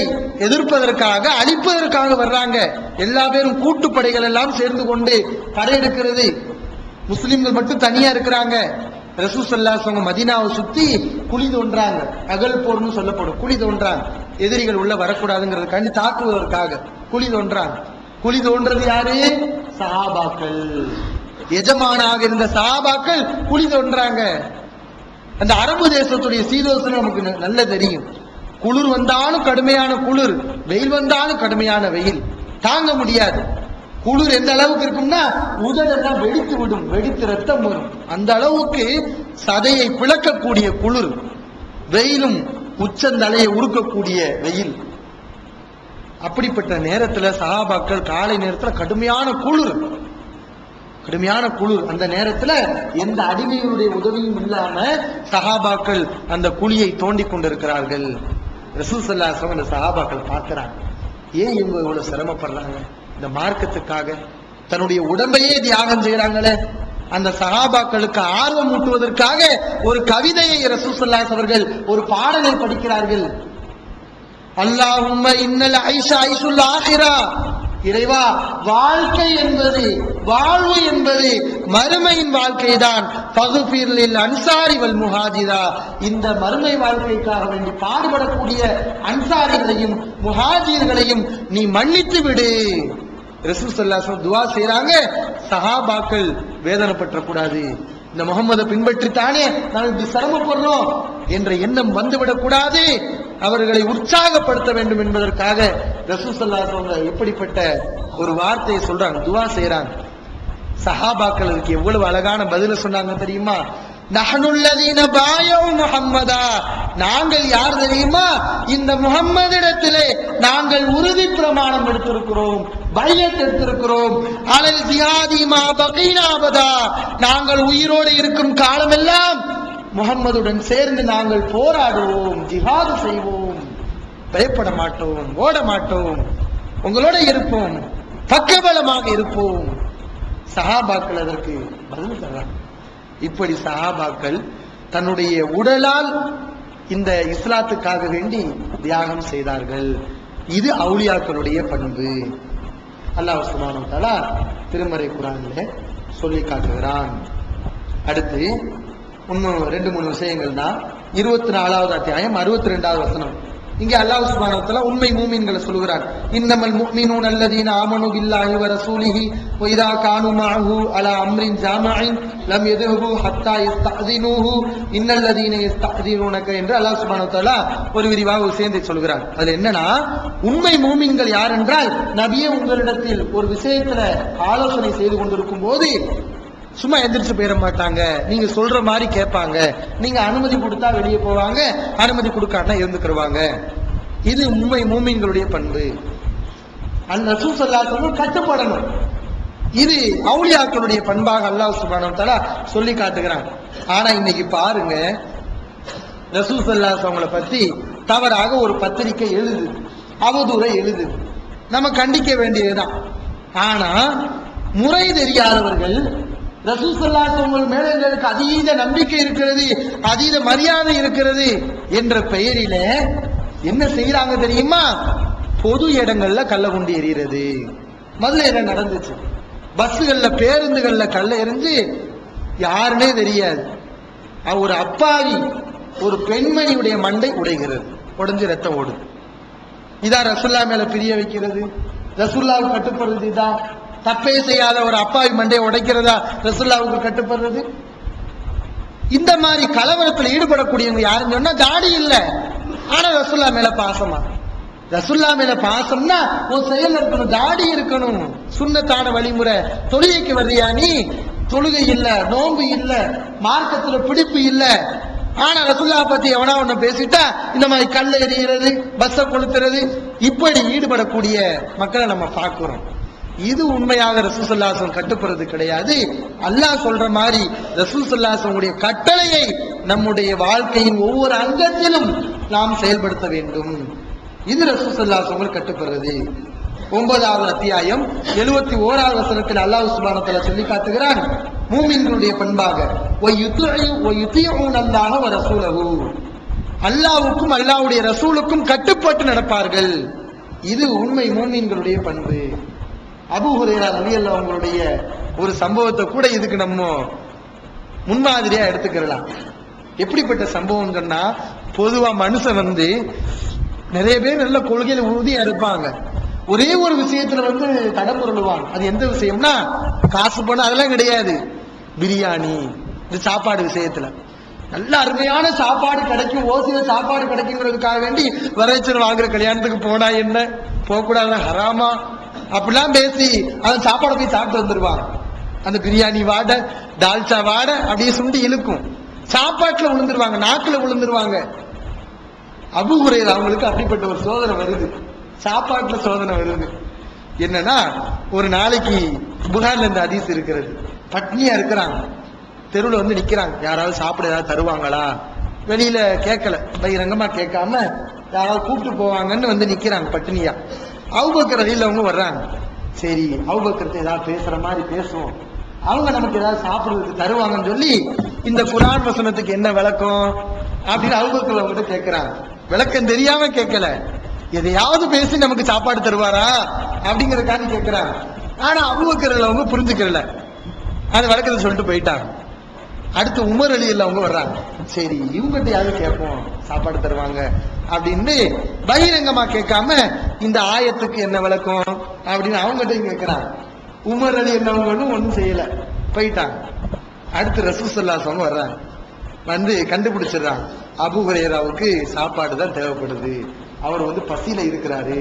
எதிர்ப்பதற்காக அழிப்பதற்காக வர்றாங்க. எல்லா பேரும் கூட்டுப்படைகள் எல்லாம் சேர்ந்து கொண்டு படையெடுக்கிறது. முஸ்லிம்கள் மட்டும் தனியா இருக்கிறாங்க. ரசூல் ஸல்லல்லாஹு அலைஹி வஸல்லம் மதீனாவை சுத்தி குழி தோன்றாங்க. அகல் போர்னு சொல்லப்படும். குழி தோன்றாங்க, எதிரிகள் உள்ள வரக்கூடாதுங்கிறதுக்காண்டி தாக்குவதற்காக குழி தோன்றாங்க. குழி தோன்றது யாரு? சஹாபாக்கள். எஜமானாக இருந்த சஹாபாக்கள் குழி தோன்றாங்க. அந்த அரபு தேசத்துடைய சீதோசனம் நமக்கு நல்ல தெரியும். குளிர் வந்தாலும் கடுமையான குளிர், வெயில் வந்தாலும் கடுமையான வெயில், தாங்க முடியாது. குளிர் எந்த அளவுக்கு இருக்கும்னா உதடெல்லாம் வெடித்து விடும், வெடித்து ரத்தம் வரும். அந்த அளவுக்கு சதையை பிளக்கக்கூடிய குளிர், வெயிலும் உச்சந்தலையை உருக்கக்கூடிய வெயில். அப்படிப்பட்ட நேரத்துல சஹாபாக்கள் காலை நேரத்துல கடுமையான குளிர். அந்த நேரத்துல எந்த அடிமையுடைய உதவியும் இல்லாம சஹாபாக்கள் அந்த குழியை தோண்டி கொண்டிருக்கிறார்கள். ரசூல் ஸல்லல்லாஹு அலைஹி வஸல்லம் அந்த சஹாபாக்கள் பார்க்கிறாங்க, ஏன் இவங்க இவ்வளவு சிரமப்படுறாங்க இந்த மார்க்கத்துக்காக, தன்னுடைய உடம்பையே தியாகம் செய்யறாங்களே. அந்த சஹாபாக்களுக்கு ஆர்வம் ஊட்டுவதற்காக ஒரு கவிதையை ரசூல் ஸல்லல்லாஹு அலைஹி வஸல்லம் அவர்கள் ஒரு பாடலை படிக்கிறார்கள். அல்லாஹும்ம இன்னல் ஐஷ ஐஷுல் ஆகிரா, இறைவா வாழ்க்கை என்பது, வாழ்வு என்பது மறுமையின் வாழ்க்கை தான். ஃபக்ஃபிர் லில் அன்சாரி வல் முஹாஜிரா, இந்த மறுமை வாழ்க்கைக்காக வேண்டி பாடுபடக்கூடிய அன்சாரிகளையும் முஹாஜிர்களையும் நீ மன்னித்து விடு. ரசூல் ஸல்லல்லாஹு அலைஹி வஸல்லம் துஆ செய்றாங்க, சஹாபாக்கள் வேதனைப்பட்ட கூடாது, இந்த முகம்மதை பின்பற்றித்தானே நாம் இப்படி சிரமப்படுறோம் என்ற எண்ணம் வந்துவிடக் கூடாது, அவர்களை உற்சாகப்படுத்த வேண்டும் என்பதற்காக ரசூல் ஸல்லல்லாஹு அலைஹி வஸல்லம் எப்படிப்பட்ட ஒரு வார்த்தையை சொல்றாங்க, துஆ செய்றாங்க. சஹாபாக்கள் அதுக்கு எவ்வளவு அழகான பதில சொன்னாங்க தெரியுமா? நஹ்னுல்லதீன பாயவு முஹம்மதா, நாங்கள் யார் தெரியுமா? இந்த முஹம்மதிடத்திலே நாங்கள் உறுதி பிரமாணம் எடுத்திருக்கிறோம், பையத் எடுத்திருக்கிறோம். அலல் ஜிஹாதி மா பகீனா அபதா, நாங்கள் உயிரோடு இருக்கும் காலமெல்லாம் முஹம்மதுடன் சேர்ந்து நாங்கள் போராடுவோம், ஜிஹாது செய்வோம், பயப்பட மாட்டோம், ஓட மாட்டோம், உங்களோட இருப்போம், பக்கபலமாக இருப்போம். சஹாபாக்கள் அதற்கு பதில் தர்றாங்க. இப்படி சஹாபாக்கள் தன்னுடைய உடலால் இந்த இஸ்லாத்துக்காக வேண்டி தியாகம் செய்தார்கள். இது அவுலியாக்களுடைய பண்பு. அல்லாஹ் சுப்ஹானஹு வ தஆலா திருமறை குர்ஆனிலே சொல்லி காட்டுகிறான். அடுத்து இன்னும் 2-3 விஷயங்கள் தான். 24வது அத்தியாயம் 62வது வசனம். இங்கே அல்லாஹ் சுப்ஹானஹு வ தஆலா உண்மை மூமின்களை சொல்கிறான். இன்னமல் முஃமினூன அல்லதீன ஆமனு பில்லாஹி வ ரசூலிஹி வ இதா கானூ மஅஹு அலா அம்ரின் ஜாமிஇன் லம் யذهبوا ஹத்தா யஸ்தஅذினூஹு இன்னல்லதீன யஸ்தஅذினூனக என்று அல்லாஹ் சுப்ஹானஹு வ தஆலா ஒரு விரிவாக விஷயத்தை சொல்கிறான். அதுல என்னன்னா, உண்மை மூமின்கள் யார் என்றால், நபியே உங்களிடத்தில் ஒரு விஷயத்துல ஆலோசனை செய்து கொண்டிருக்கும் போது சும்மா எந்திரிச்சு போயிட மாட்டாங்க, நீங்க சொல்ற மாதிரி கேட்பாங்க, நீங்க அனுமதி கொடுத்தா வெளியே போவாங்க, அனுமதி கொடுக்காட்டா இருந்துக்கிடுவாங்க. இது உண்மை மூமின்களுடைய பண்பு. அந்த ரசூல் ஸல்லல்லாஹு அலைஹி வஸல்லம் கட்டுப்படணும். இது அவுலியாக்களுடைய பண்பாக அல்லாஹ் சுப்ஹானஹு வ தஆலா சொல்லி காட்டுகிறான். ஆனா இன்னைக்கு பாருங்க, ரசூல் ஸல்லல்லாஹு அலைஹி வஸல்லம் பத்தி தவறாக ஒரு பத்திரிகை எழுது, அவதூறை எழுது, நம்ம கண்டிக்க வேண்டியதுதான். ஆனா முறை தெரியாதவர்கள் ரசூல் ஸல்லல்லாஹு அலைஹி வஸல்லம் மேல எங்களுக்கு அதீத நம்பிக்கை இருக்கிறது, அதீத மரியாதை இருக்கிறது என்ற பெயரில என்ன செய்யறாங்க தெரியுமா? பொது இடங்கள்ல கள்ள குண்டு எறிகிறது. முதல்ல என்ன நடந்துச்சு? பஸ்ஸுகள்ல பேருந்துகள்ல கல்ல எறிஞ்சு யாருன்னே தெரியாது, ஒரு அப்பாவி ஒரு பெண்மணியுடைய மண்டை உடைகிறது, உடைஞ்சு ரத்தம் ஓடுது. இதா ரசூல்லா மேல பிரிய வைக்கிறது? ரசூல்லாவுக்கு கட்டுப்படுறது இதான்? தப்பே செய்யாத ஒரு அப்பாவி மண்டையை உடைக்கிறதா ரசூல்லாவுக்கு கட்டுப்படுறது? இந்த மாதிரி கலவரத்தில் ஈடுபடக்கூடியவங்க யாருன்னு சொன்னா தாடி இல்ல, ஆனா ரசூல்லா மேல பாசமா. ரசூல்லா மேல பாசம்னா ஒரு செயல் இருக்கணும், தாடி இருக்கணும், சுன்னத்தான வழிமுறை. தொழுகைக்கு வர்றியா நீ? தொழுகை இல்ல, நோன்பு இல்ல, மார்க்கத்துல பிடிப்பு இல்ல, ஆனா ரசூல்லா பத்தி எவனா ஒண்ணு பேசிட்டா இந்த மாதிரி கல் எறிகிறது, பஸ்ஸ கொளுத்துறது, இப்படி ஈடுபடக்கூடிய மக்களை நம்ம பார்க்கிறோம். இது உண்மையாக ரசூல் ஸல்லல்லாஹு அலைஹி வஸல்லம் கட்டுப்படுறது கிடையாது. அல்லாஹ் சொல்ற மாதிரி ரசூல் ஸல்லல்லாஹு அலைஹி வஸல்லம் கட்டளையை நம்முடைய வாழ்க்கையின் ஒவ்வொரு அங்கத்திலும் நாம் செயல்படுத்த வேண்டும். இது ரசூல் ஸல்லல்லாஹு அலைஹி வஸல்லம் கட்டுப்படுறது. 9வது அத்தியாயம் 71வது வசனத்தில் அல்லாஹ் சுப்ஹானஹு வ தஆலா சொல்லி காட்டுகிறான் மூமின்களுடைய பண்பாக வயுதீஊனல்லாஹ வ ரசூலஹு, அல்லாஹ்வுக்கும் அல்லாஹ்வுடைய ரசூலுக்கும் கட்டுப்பட்டு நடப்பார்கள். இது உண்மை மூமின்களுடைய பண்பு. அபூ ஹுரைரா ரலியல்லாஹு அவங்களுடைய ஒரு சம்பவத்தை கூட இதுக்கு நம்ம முன்மாதிரியா எடுத்துக்கலாம். எப்படிப்பட்ட சம்பவம் சொன்னா, பொதுவா மனுஷன் நிறைய பேர் நல்ல கொள்கையில உறுதியா இருப்பாங்க, ஒரே ஒரு விஷயத்துல தடம்புரளுவாங்க. அது எந்த விஷயம்னா, காசு பணம் அதெல்லாம் கிடையாது, பிரியாணி, இந்த சாப்பாடு விஷயத்துல நல்ல அருமையான சாப்பாடு கிடைக்கும், ஓசில சாப்பாடு கிடைக்குங்கிறதுக்காக வேண்டி வரவேற்று வாங்குற கல்யாணத்துக்கு போனா என்ன, போக கூடாது, ஹராமா, அப்படிலாம் பேசி அந்த சாப்பாடை போய் சாப்பிட்டு வந்துருவாங்க. அந்த பிரியாணி வாடை, தால்ச்சா வாடை அப்படியே சுண்டி இழுக்கும், சாப்பாட்டுல விழுந்துருவாங்க, நாக்குல விழுந்துருவாங்க. அபூ ஹுரைரா அவங்களுக்கு அப்படிப்பட்ட ஒரு சோதனை வருது, சாப்பாட்டுல சோதனை வருது. என்னன்னா, ஒரு நாளைக்கு புகார்ல இந்த ஹதீஸ் இருக்கிறது, பட்னியா இருக்கிறாங்க, தெருவில் நிக்கிறாங்க, யாராவது சாப்பிட ஏதாவது தருவாங்களா, வெளியில கேட்கல, பகிரங்கமா கேட்காம யாராவது கூப்பிட்டு போவாங்கன்னு நிக்கிறாங்க பட்னியா. அபூபக்கர் ரலியல்லாஹு வர்றாங்க, சரி அபூபக்கர்ட்ட ஏதாவது பேசுற மாதிரி பேசுவோம், அவங்க நமக்கு ஏதாவது சாப்பிடுறதுக்கு தருவாங்கன்னு சொல்லி இந்த குர்ஆன் வசனத்துக்கு என்ன விளக்கம் அப்படின்னு அபூபக்கர் அவங்ககிட்ட கேட்கிறாங்க. விளக்கம் தெரியாம கேட்கல, எதையாவது பேசி நமக்கு சாப்பாடு தருவாரா அப்படிங்கறதுக்காக கேட்கிறாங்க. ஆனா அபூபக்கர் அவங்க புரிஞ்சுக்கல, அந்த விளக்கத்தை சொல்லிட்டு போயிட்டாங்க. அடுத்து உமர் ரலியல்லாஹு அவங்க வர்றாங்க, சரி இவங்ககிட்ட யாரும் கேட்போம் சாப்பாடு தருவாங்க அப்படின்னு பகிரங்கமா கேட்காம இந்த ஆயத்துக்கு என்ன விளக்கம் அப்படின்னு அவங்ககிட்ட கேட்கிறாங்க. உமர் ரலியல்லாஹு ஒன்னும் செய்யல, போயிட்டாங்க. அடுத்து ரசூல் ஸல்லல்லாஹு அலைஹி வஸல்லம் வர்றாங்க, கண்டுபிடிச்சிடறாங்க அபூ ஹுரைராவுக்கு சாப்பாடு தான் தேவைப்படுது, அவர் பசியில இருக்கிறாரு.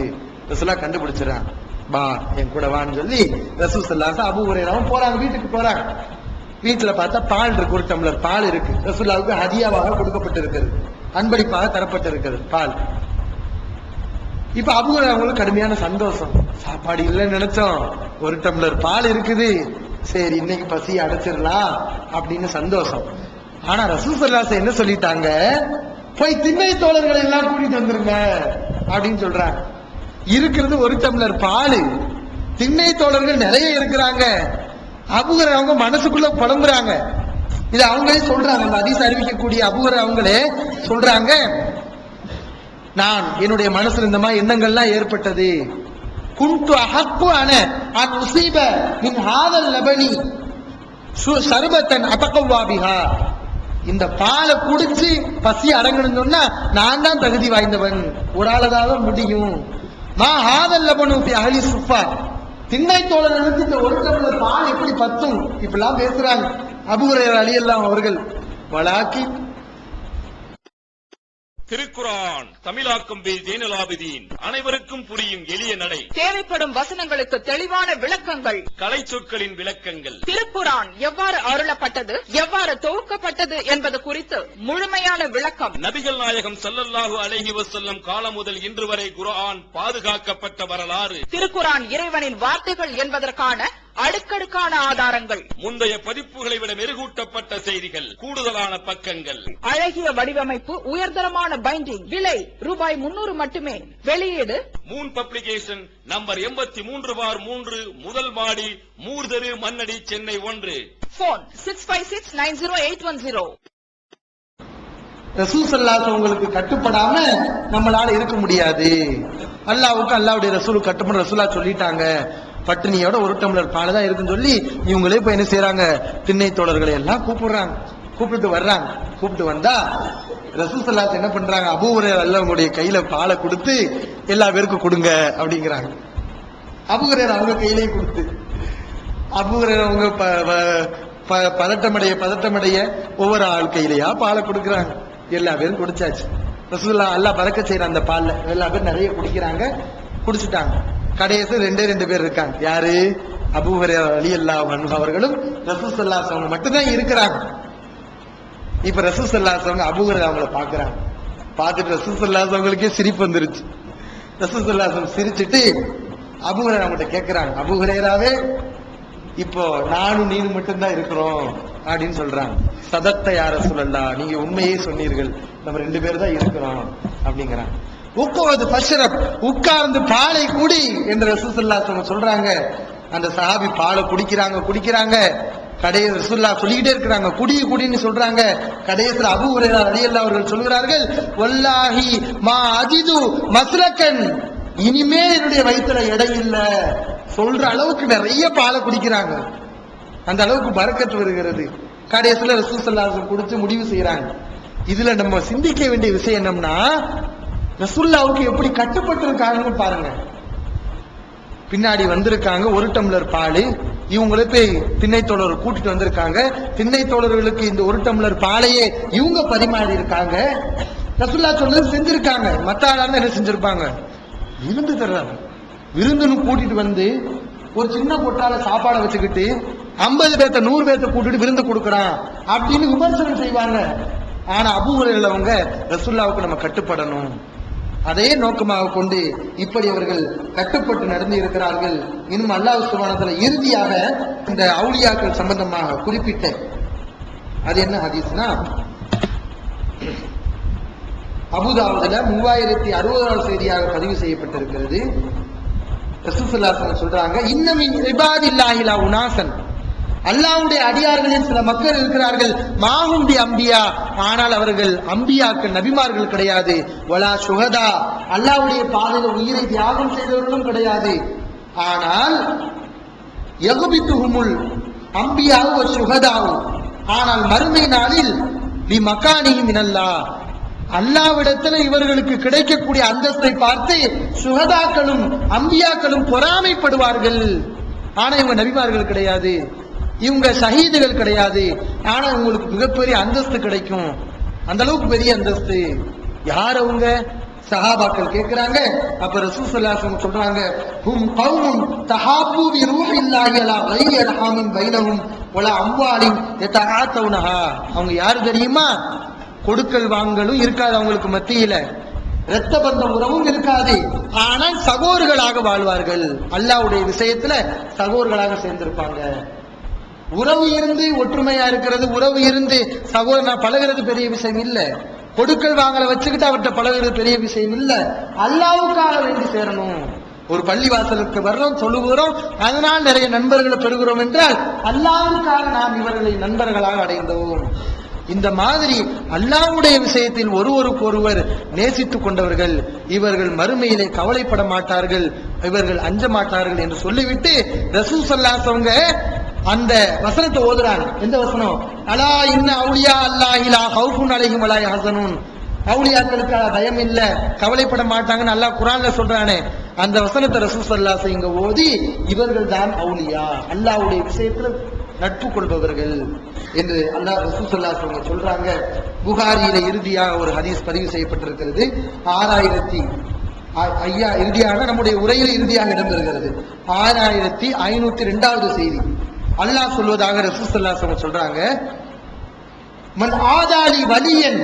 ரசூலுல்லாஹ் கண்டுபிடிச்சிடறாங்க, பா என் கூட வான்னு சொல்லி ரசூல் ஸல்லல்லாஹு அலைஹி வஸல்லம் அபூ ஹுரைராவும் போறாங்க, வீட்டுக்கு போறாங்க. வீட்டுல பார்த்தா பால் இருக்கு, ஒரு டம்ளர் பால் இருக்கு, ரசூலுல்லாஹ்வுக்கு ஹதியாவாக கொடுக்கப்பட்டிருக்கிறது, அன்பளிப்பாக தரப்பட்டிருக்கிறது பால். இப்ப அபூ ஹுரைரா அவங்களுக்கு கடுமையான சந்தோஷம், சாப்பாடு இல்லைன்னு நினைச்சோம், ஒரு டம்ளர் பால் இருக்குது, சரி இன்னைக்கு பசியை அடைச்சிடலாம் அப்படின்னு சந்தோஷம். ஆனா ரசூல் ஸல்லல்லாஹு அலைஹி வஸல்லம் என்ன சொல்லிட்டாங்க, போய் திண்ணை தோழர்களை எல்லாம் கூட்டிட்டு வந்துருங்க அப்படின்னு சொல்றாங்க. இருக்கிறது ஒரு டம்ளர் பால், திண்ணை தோழர்கள் நிறைய இருக்கிறாங்க. அபூ ஹுரைரா அவங்க மனசுக்குள்ள புலம்புறாங்க, இது அவங்களே சொல்றாங்க, அந்த ஹதீஸ் அறிவிக்கக்கூடிய அபூ ஹுரைரா அவங்களே சொல்றாங்க, நான் என்னுடைய மனசுல இந்த மாதிரி எண்ணங்கள்லாம் ஏற்பட்டது. குன்து அஹக்கு அன அன் உஸீப மின் ஹாதல் லபனி ஷர்பத்தன் அத்தகவ்வா பிஹா, இந்த பாலை குடிச்சு பசி அடங்கணும்னு சொன்னா நான் தான் தகுதி வாய்ந்தவன், ஒரு ஆளதான் முடியும். மா ஹாதல் லபனு ஃபி அஹ்லி சுஃபா, திண்ணை தோழர்களுக்கு இந்த ஒரு டம்ளர் பால் எப்படி பத்தும், இப்பெல்லாம் பேசுறாங்க அபூ ஹுரைரா ரலியல்லாஹு அவர்கள். வலாக்கி திருக்குர்ஆன் தமிழாக்கம் பி ஜைனுல் ஆபிதீன், அனைவருக்கும் புரியும் எளிய நடை, தேவைப்படும் வசனங்களுக்கு தெளிவான விளக்கங்கள், கலை சொற்களின் விளக்கங்கள், திருக்குர்ஆன் எவ்வாறு அருளப்பட்டது, எவ்வாறு தொகுக்கப்பட்டது என்பது குறித்து முழுமையான விளக்கம், நபிகள் நாயகம் ஸல்லல்லாஹு அலைஹி வஸல்லம் காலம் முதல் இன்று வரை குர்ஆன் பாதுகாக்கப்பட்ட வரலாறு, திருக்குர்ஆன் இறைவனின் வார்த்தைகள் என்பதற்கான அடுக்கடுக்கான ஆதாரங்கள், முந்தைய பதிப்புகளை விட மெருகூட்டப்பட்ட செய்திகள், கூடுதலான பக்கங்கள், அழகிய வடிவமைப்பு, உயர்தரமான பைண்டிங், விலை ரூபாய் 300 மட்டுமே. வெளியீடு மூன் பப்ளிகேஷன், நம்பர் 83/3, முதல் மாடி, மூர்தரு, மண்ணடி, சென்னை 1. போன் 65690810. ரசூல் ஸல்லல்லாஹு அலைஹி உங்களுக்கு கட்டுப்படாம நம்மளால இருக்க முடியாது. அல்லாஹ்வுக்கு அல்லாஹ்வுடைய ரசூலுக்கு கட்டுப்பட ரசூலா சொல்லிட்டாங்க, பட்டினியோட ஒரு டம்ளர் பால் தான் இருக்குன்னு சொல்லி இவங்களே இப்ப என்ன செய்யறாங்க, திண்ணை தோழர்களை எல்லாம் கூப்பிடுறாங்க, கூப்பிட்டு வர்றாங்க. கூப்பிட்டு வந்தா ரசூல் ஸல்லல்லாஹு அலைஹி என்ன பண்றாங்க, அபூ ஹுரைரா அவங்களுடைய கையில பாலை கொடுத்து எல்லா பேருக்கும் கொடுங்க அப்படிங்கிறாங்க. அபூ ஹுரைரா அவங்க கையிலேயே கொடுத்து, அபூ ஹுரைரா அவங்க பதட்டமடைய ஒவ்வொரு ஆள் கையிலையா பாலை கொடுக்குறாங்க. எல்லா பேரும் குடிச்சாச்சு. ரசூலுல்லாஹ் அல்லாஹ் பரக்கத் செய்யற அந்த பால்ல எல்லா பேரும் நிறைய குடிக்கிறாங்க. குடிச்சுட்டாங்க. கடைசி ரெண்டு பேர் இருக்காங்க. யாரு? அபூ ஹுரைரா ரலியல்லாஹு அன்ஹு அவர்களும் ரசூல் ஸல்லல்லாஹு அலைஹி வஸல்லம் மட்டும் தான் இருக்கிறாங்க. இப்ப ரசூல் ஸல்லல்லாஹு அலைஹி வஸல்லம் அபூ ஹுரைரா அவங்கள பாக்குறாங்க. பார்த்துட்டு ரசூல் ஸல்லல்லாஹு அலைஹி வஸல்லுக்கே சிரிப்பு வந்துருச்சு. ரசூல் ஸல்லல்லாஹு அலைஹி வஸல்லம் சிரிச்சிட்டு அபூ ஹுரைரா அவங்கள்ட்ட கேட்கிறாங்க, அபூ ஹுரைராவே இப்போ நானும் நீனும் மட்டும்தான் இருக்கிறோம் அப்படின்னு சொல்றாங்க. சதத்த யா ரசூலல்லாஹ், நீங்க உண்மையே சொன்னீர்கள், நம்ம 2 பேர் தான் இருக்கிறோம் அப்படிங்கிறாங்க. உட்கார்ந்து பஷ்ரப், உட்கார்ந்து பாலை குடி என்று ரசூல் ஸல்லல்லாஹு அலைஹி வஸல்லம் சொல்றாங்க. அந்த சஹாபி பாலை குடிக்கிறாங்க. கடைசி ரசூலுல்லாஹ் சொல்லிக்கிட்டே இருக்கிறாங்க, குடின்னு சொல்றாங்க. கடைசியில் அபூ ஹுரைரா ரலியல்லாஹு அவர்கள் சொல்கிறார்கள், வல்லாஹி மா அஜிது மஸ்லக்கன், இனிமேல் என்னுடைய வயிற்றுல எடை இல்ல சொல்ற அளவுக்கு நிறைய பாலை குடிக்கிறாங்க. அந்த அளவுக்கு பரக்கத்து வருகிறது. கடைசியில் ரசூல் ஸல்லல்லாஹு அலைஹி வஸல்லம் குடிச்சு முடிவு செய்யறாங்க. இதுல நம்ம சிந்திக்க வேண்டிய விஷயம் என்னன்னா, ரசூலுல்லாஹ்வுக்கு எப்படி கட்டுப்பட்டு இருக்காங்கன்னு பாருங்க. பின்னாடி வந்திருக்காங்க, 1 டம்ளர் பால். இவங்களே போய் திண்ணை தோழர் கூட்டிட்டு வந்திருக்காங்க. திண்ணை தோழர்களுக்கு இந்த 1 டம்ளர் பாலையே இவங்க பரிமாறி இருக்காங்க. ரசூலுல்லாஹ் சொன்னது செஞ்சிருக்காங்க. மத்த ஆளால என்ன செஞ்சிருப்பாங்க? விருந்து தர்றாங்க. விருந்துன்னு கூட்டிட்டு வந்து ஒரு சின்ன பொட்டால சாப்பாடை வச்சுக்கிட்டு 50 பேர்த்த 100 பேர்த்த கூட்டிட்டு விருந்து கொடுக்கறான் அப்படின்னு விமர்சனம் செய்வாங்க. ஆனா அபூ ஹுரைரா அவங்க ரசூலுல்லாஹ்வுக்கு நம்ம கட்டுப்படணும், அதே நோக்கமாக கொண்டு இப்படி அவர்கள் கட்டுப்பட்டு நடந்து இருக்கிறார்கள். இன்னும் அல்லாஹ் சுப்ஹானஹு வ தஆலா இறுதியாக இந்த அவுலியாக்கள் சம்பந்தமாக குறிப்பிட்ட அது என்ன ஹதீஸ்னா, அபூதாவுதுல 3060வது செய்தியாக பதிவு செய்யப்பட்டிருக்கிறது. ரசூல் ஸல்லல்லாஹு அலைஹி வஸல்லம் சொல்றாங்க, இன்னமின் இபாதில்லாஹி லா உனாசன், அல்லாஹ்வுடைய அடியார்களில் சில மக்கள் இருக்கிறார்கள், மாஹும் பி அம்பியா, ஆனால் அவர்கள் அம்பியாக்கள் நபிமார்கள் கிடையாது, வலா சுஹதா, அல்லாஹ்வுடைய பாதையில் உயிரை தியாகம் செய்தவர்களும் கிடையாது, ஆனால் யகுபித்துஹுமுல் அம்பியாவு வ சுஹதாவு, ஆனால் மறுமை நாளில் பி மகானிஹி மினல்லாஹ், அல்லாஹ்விடத்தில் இவர்களுக்கு கிடைக்கக்கூடிய அந்தஸ்தை பார்த்து சுஹதாக்களும் அம்பியாக்களும் பொறாமைப்படுவார்கள். ஆனா இவங்க நபிமார்கள் கிடையாது, இவங்க ஷஹீதுகள் கிடையாது, ஆனா உங்களுக்கு மிகப்பெரிய அந்தஸ்து கிடைக்கும். அந்த அளவுக்கு பெரிய அந்தஸ்து. யார் அவங்க? சஹாபாக்கள் கேட்கிறாங்க. அப்ப ரசூல் ஸல்லல்லாஹு அலைஹி வஸல்லம் சொல்றாங்க, ஹும் கௌமுன் தஹாபு பி ரூஹில்லாஹி அலா கைரி அர்ஹாமின் பைனஹும் வலா அம்வாலின் யதஆத்தவுனஹா. அவங்க யாரு தெரியுமா? கொடுக்கல் வாங்கலும் இருக்காது அவங்களுக்கு மத்தியில, இரத்த பந்த உறவும் இருக்காது, ஆனால் சகோதரர்களாக வாழ்வார்கள். அல்லாஹ்வுடைய விஷயத்துல சகோதரர்களாக சேர்ந்திருப்பாங்க. உறவு இருந்து ஒற்றுமையா இருக்கிறது, உறவு இருந்து சகோதரனா பழகிறது பெரிய விஷயம் இல்ல, கொடுக்கல் வாங்கல வச்சுக்கிட்டு அவர்கிட்ட பழகிறது பெரிய விஷயம் இல்ல. அல்லாஹ்வுக்காக வேண்டி சேரணும். ஒரு பள்ளி வாசலுக்கு வர்றோம், சொல்லுகிறோம், அதனால் நிறைய நண்பர்களை பெறுகிறோம் என்றால் அல்லாஹ்வுக்காக நாம் இவர்களை நண்பர்களாக அடைந்தோம். இந்த மாதிரி அல்லாஹ்வுடைய விஷயத்தில் ஒருவருக்கு ஒருவர் நேசித்துக் கொண்டவர்கள், இவர்கள் மறுமையிலே கவலைப்பட மாட்டார்கள், இவர்கள் அஞ்ச மாட்டார்கள் என்று சொல்லிவிட்டு ரசூல் ஸல்லல்லாஹு அலைஹி வஸல்லம் அந்த வசனத்தை ஓதுறாங்க. எந்த வசனம்? அலா இன்ன அவுலியா அல்லாஹி லா ஹவுஃபுன் அலைஹிம் வலா யஹ்சனூன், அவுலியாக்களுக்கு பயம் இல்ல, கவலைப்பட மாட்டாங்கன்னு அல்லாஹ் குர்ஆன்ல சொல்றானே, அந்த வசனத்தை ரசூல் ஸல்லல்லாஹு அலைஹி வஸல்லம் ஓதி இவர்கள் தான் அவுலியா, அல்லாஹ்வுடைய விஷயத்தில் நட்பு கொள்பவர்கள் என்று அல்லாஹ் ரசூல் ஸல்லல்லாஹு அலைஹி வஸல்லம் சொல்றாங்க. புகாரியில இறுதியாக ஒரு ஹதீஸ் பதிவு செய்யப்பட்டிருக்கிறது. 6000 இறுதியாக நம்முடைய உரையில் இறுதியாக இடம்பெறுகிறது. 6502வது செய்தி. அல்லாஹ் சொல்வதாக ரசூல் ஸல்லல்லாஹு அலைஹி வஸல்லம் சொல்றாங்க, மன் ஆதாலி வலியன்,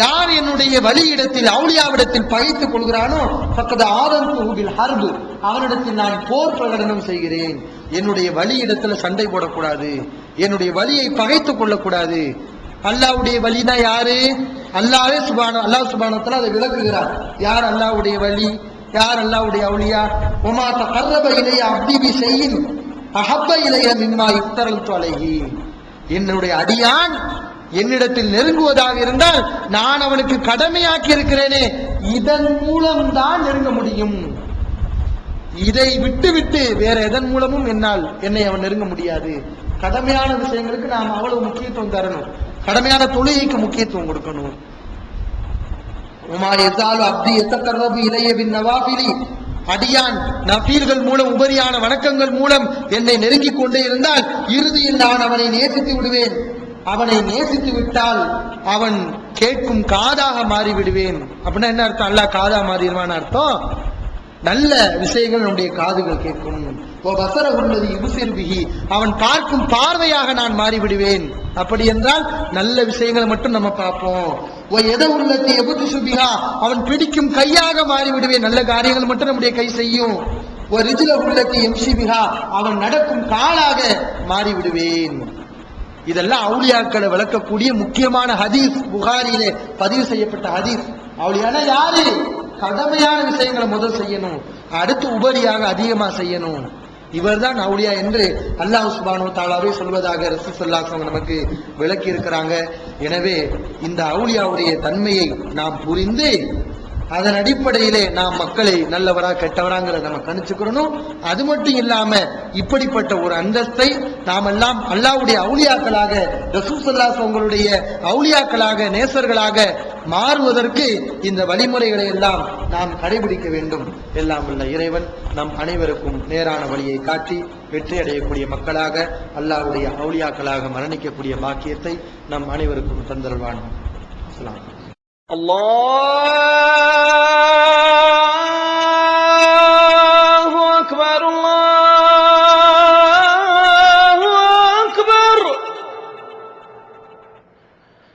யார் என்னுடைய வலியிடத்தில் அவுலியாவிடத்தில் பகைத்துக் கொள்கிறானோ ஃபக்கத் ஆதன்துஹு பில் ஹர்ப், அவனிடத்தில் நான் போர் பிரகடனம் செய்கிறேன். என்னுடைய வலியிடத்துல சண்டை போடக்கூடாது, என்னுடைய வலியை பகைத்துக் கொள்ளக்கூடாது. அல்லாஹ்வுடைய வலினா யாரு? அல்லாஹ்வே அல்லாஹ் சுப்ஹானஹு வ தஆலா அதை விளக்குகிறார். யார் அல்லாஹ்வுடைய வலி, யார் அல்லாஹ்வுடைய அவுலியா? வமா தகர்ரப இலைய அப்தி பி ஷைஇன் அஹப்ப இலைய மிம்மா இஃப்தரல்து அலைஹி, என்னுடைய அடியான் என்னிடத்தில் நெருங்குவதாக இருந்தால் நான் அவனுக்கு கடமையாக்கி இருக்கிறேனே, இதன் மூலம் தான் நெருங்க முடியும். இதை விட்டு வேற எதன் மூலமும் என்னை அவன் நெருங்க முடியாது. கடமையான விஷயங்களுக்கு நாம் அவ்வளவு முக்கியத்துவம் தரணும், கடமையான தொழுகைக்கு முக்கியத்துவம் கொடுக்கணும். உமா யஸாலு அப்தி யதகர்ரபு இலைய பின் நவாஃபிலி அடியான் நபீல்கள் மூலம் உபரியான வணக்கங்கள் மூலம் என்னை நெருங்கிக் கொண்டே இருந்தால் இறுதியில் நான் அவனை நேசித்து விடுவேன். அவனை நேசித்து விட்டால் அவன் கேட்கும் காதாக மாறிவிடுவேன். அப்படின்னா என்ன அர்த்தம்? அல்லாஹ் காதா மாறிடுவான்னு அர்த்தம். நல்ல விஷயங்கள் நம்முடைய காதுகள் கேட்கும். உள்ளது இபுசிர்பிஹி, அவன் பார்க்கும் பார்வையாக நான் மாறிவிடுவேன். அப்படி என்றால் நல்ல விஷயங்களை மட்டும் நம்ம பார்ப்போம். எதை உள்ளது எபுத்து சுபிஹா, அவன் பிடிக்கும் கையாக மாறிவிடுவேன். நல்ல காரியங்கள் மட்டும் நம்முடைய கை செய்யும். ஒரு ரிஜில உள்ளது எம்சிபிஹா, அவன் நடக்கும் காலாக மாறிவிடுவேன். இதெல்லாம் அவுலியாக்களை விளக்கக்கூடிய முக்கியமான ஹதீஸ். புகாரியிலே பதிவு செய்யப்பட்ட ஹதீஸ். அவுலியானா யாரு? கடமையான விஷயங்களை முதல் செய்யணும், அடுத்து உபரியாக அதிகமா செய்யணும். இவர்தான் அவுலியா என்று அல்லாஹ் சுப்ஹானஹு வ தஆலாவே சொல்வதாக ரசூல் ஸல்லல்லாஹு அலைஹி வஸல்லம் நமக்கு விளக்கி இருக்கிறாங்க. எனவே இந்த அவுலியாவுடைய தன்மையை நாம் புரிந்து அதன் அடிப்படையிலே நாம் மக்களை நல்லவரா கெட்டவராங்கிறத நம்ம கணிச்சுக்கிறோம். அது மட்டும் இல்லாம இப்படிப்பட்ட ஒரு அந்தஸ்தை நாம் எல்லாம் அல்லாஹ்வுடைய அவுலியாக்களாக, ரசூல் ஸல்லல்லாஹு அலைஹி வஸல்லம் அவுலியாக்களாக, நேசர்களாக மாறுவதற்கு இந்த வழிமுறைகளை எல்லாம் நாம் கடைபிடிக்க வேண்டும். எல்லாம் உள்ள இறைவன் நம் அனைவருக்கும் நேரான வழியை காட்டி வெற்றி அடையக்கூடிய மக்களாக, அல்லாஹ்வுடைய அவுலியாக்களாக மரணிக்கக்கூடிய பாக்கியத்தை நம் அனைவருக்கும் தந்தருள்வான். அல்லாஹ்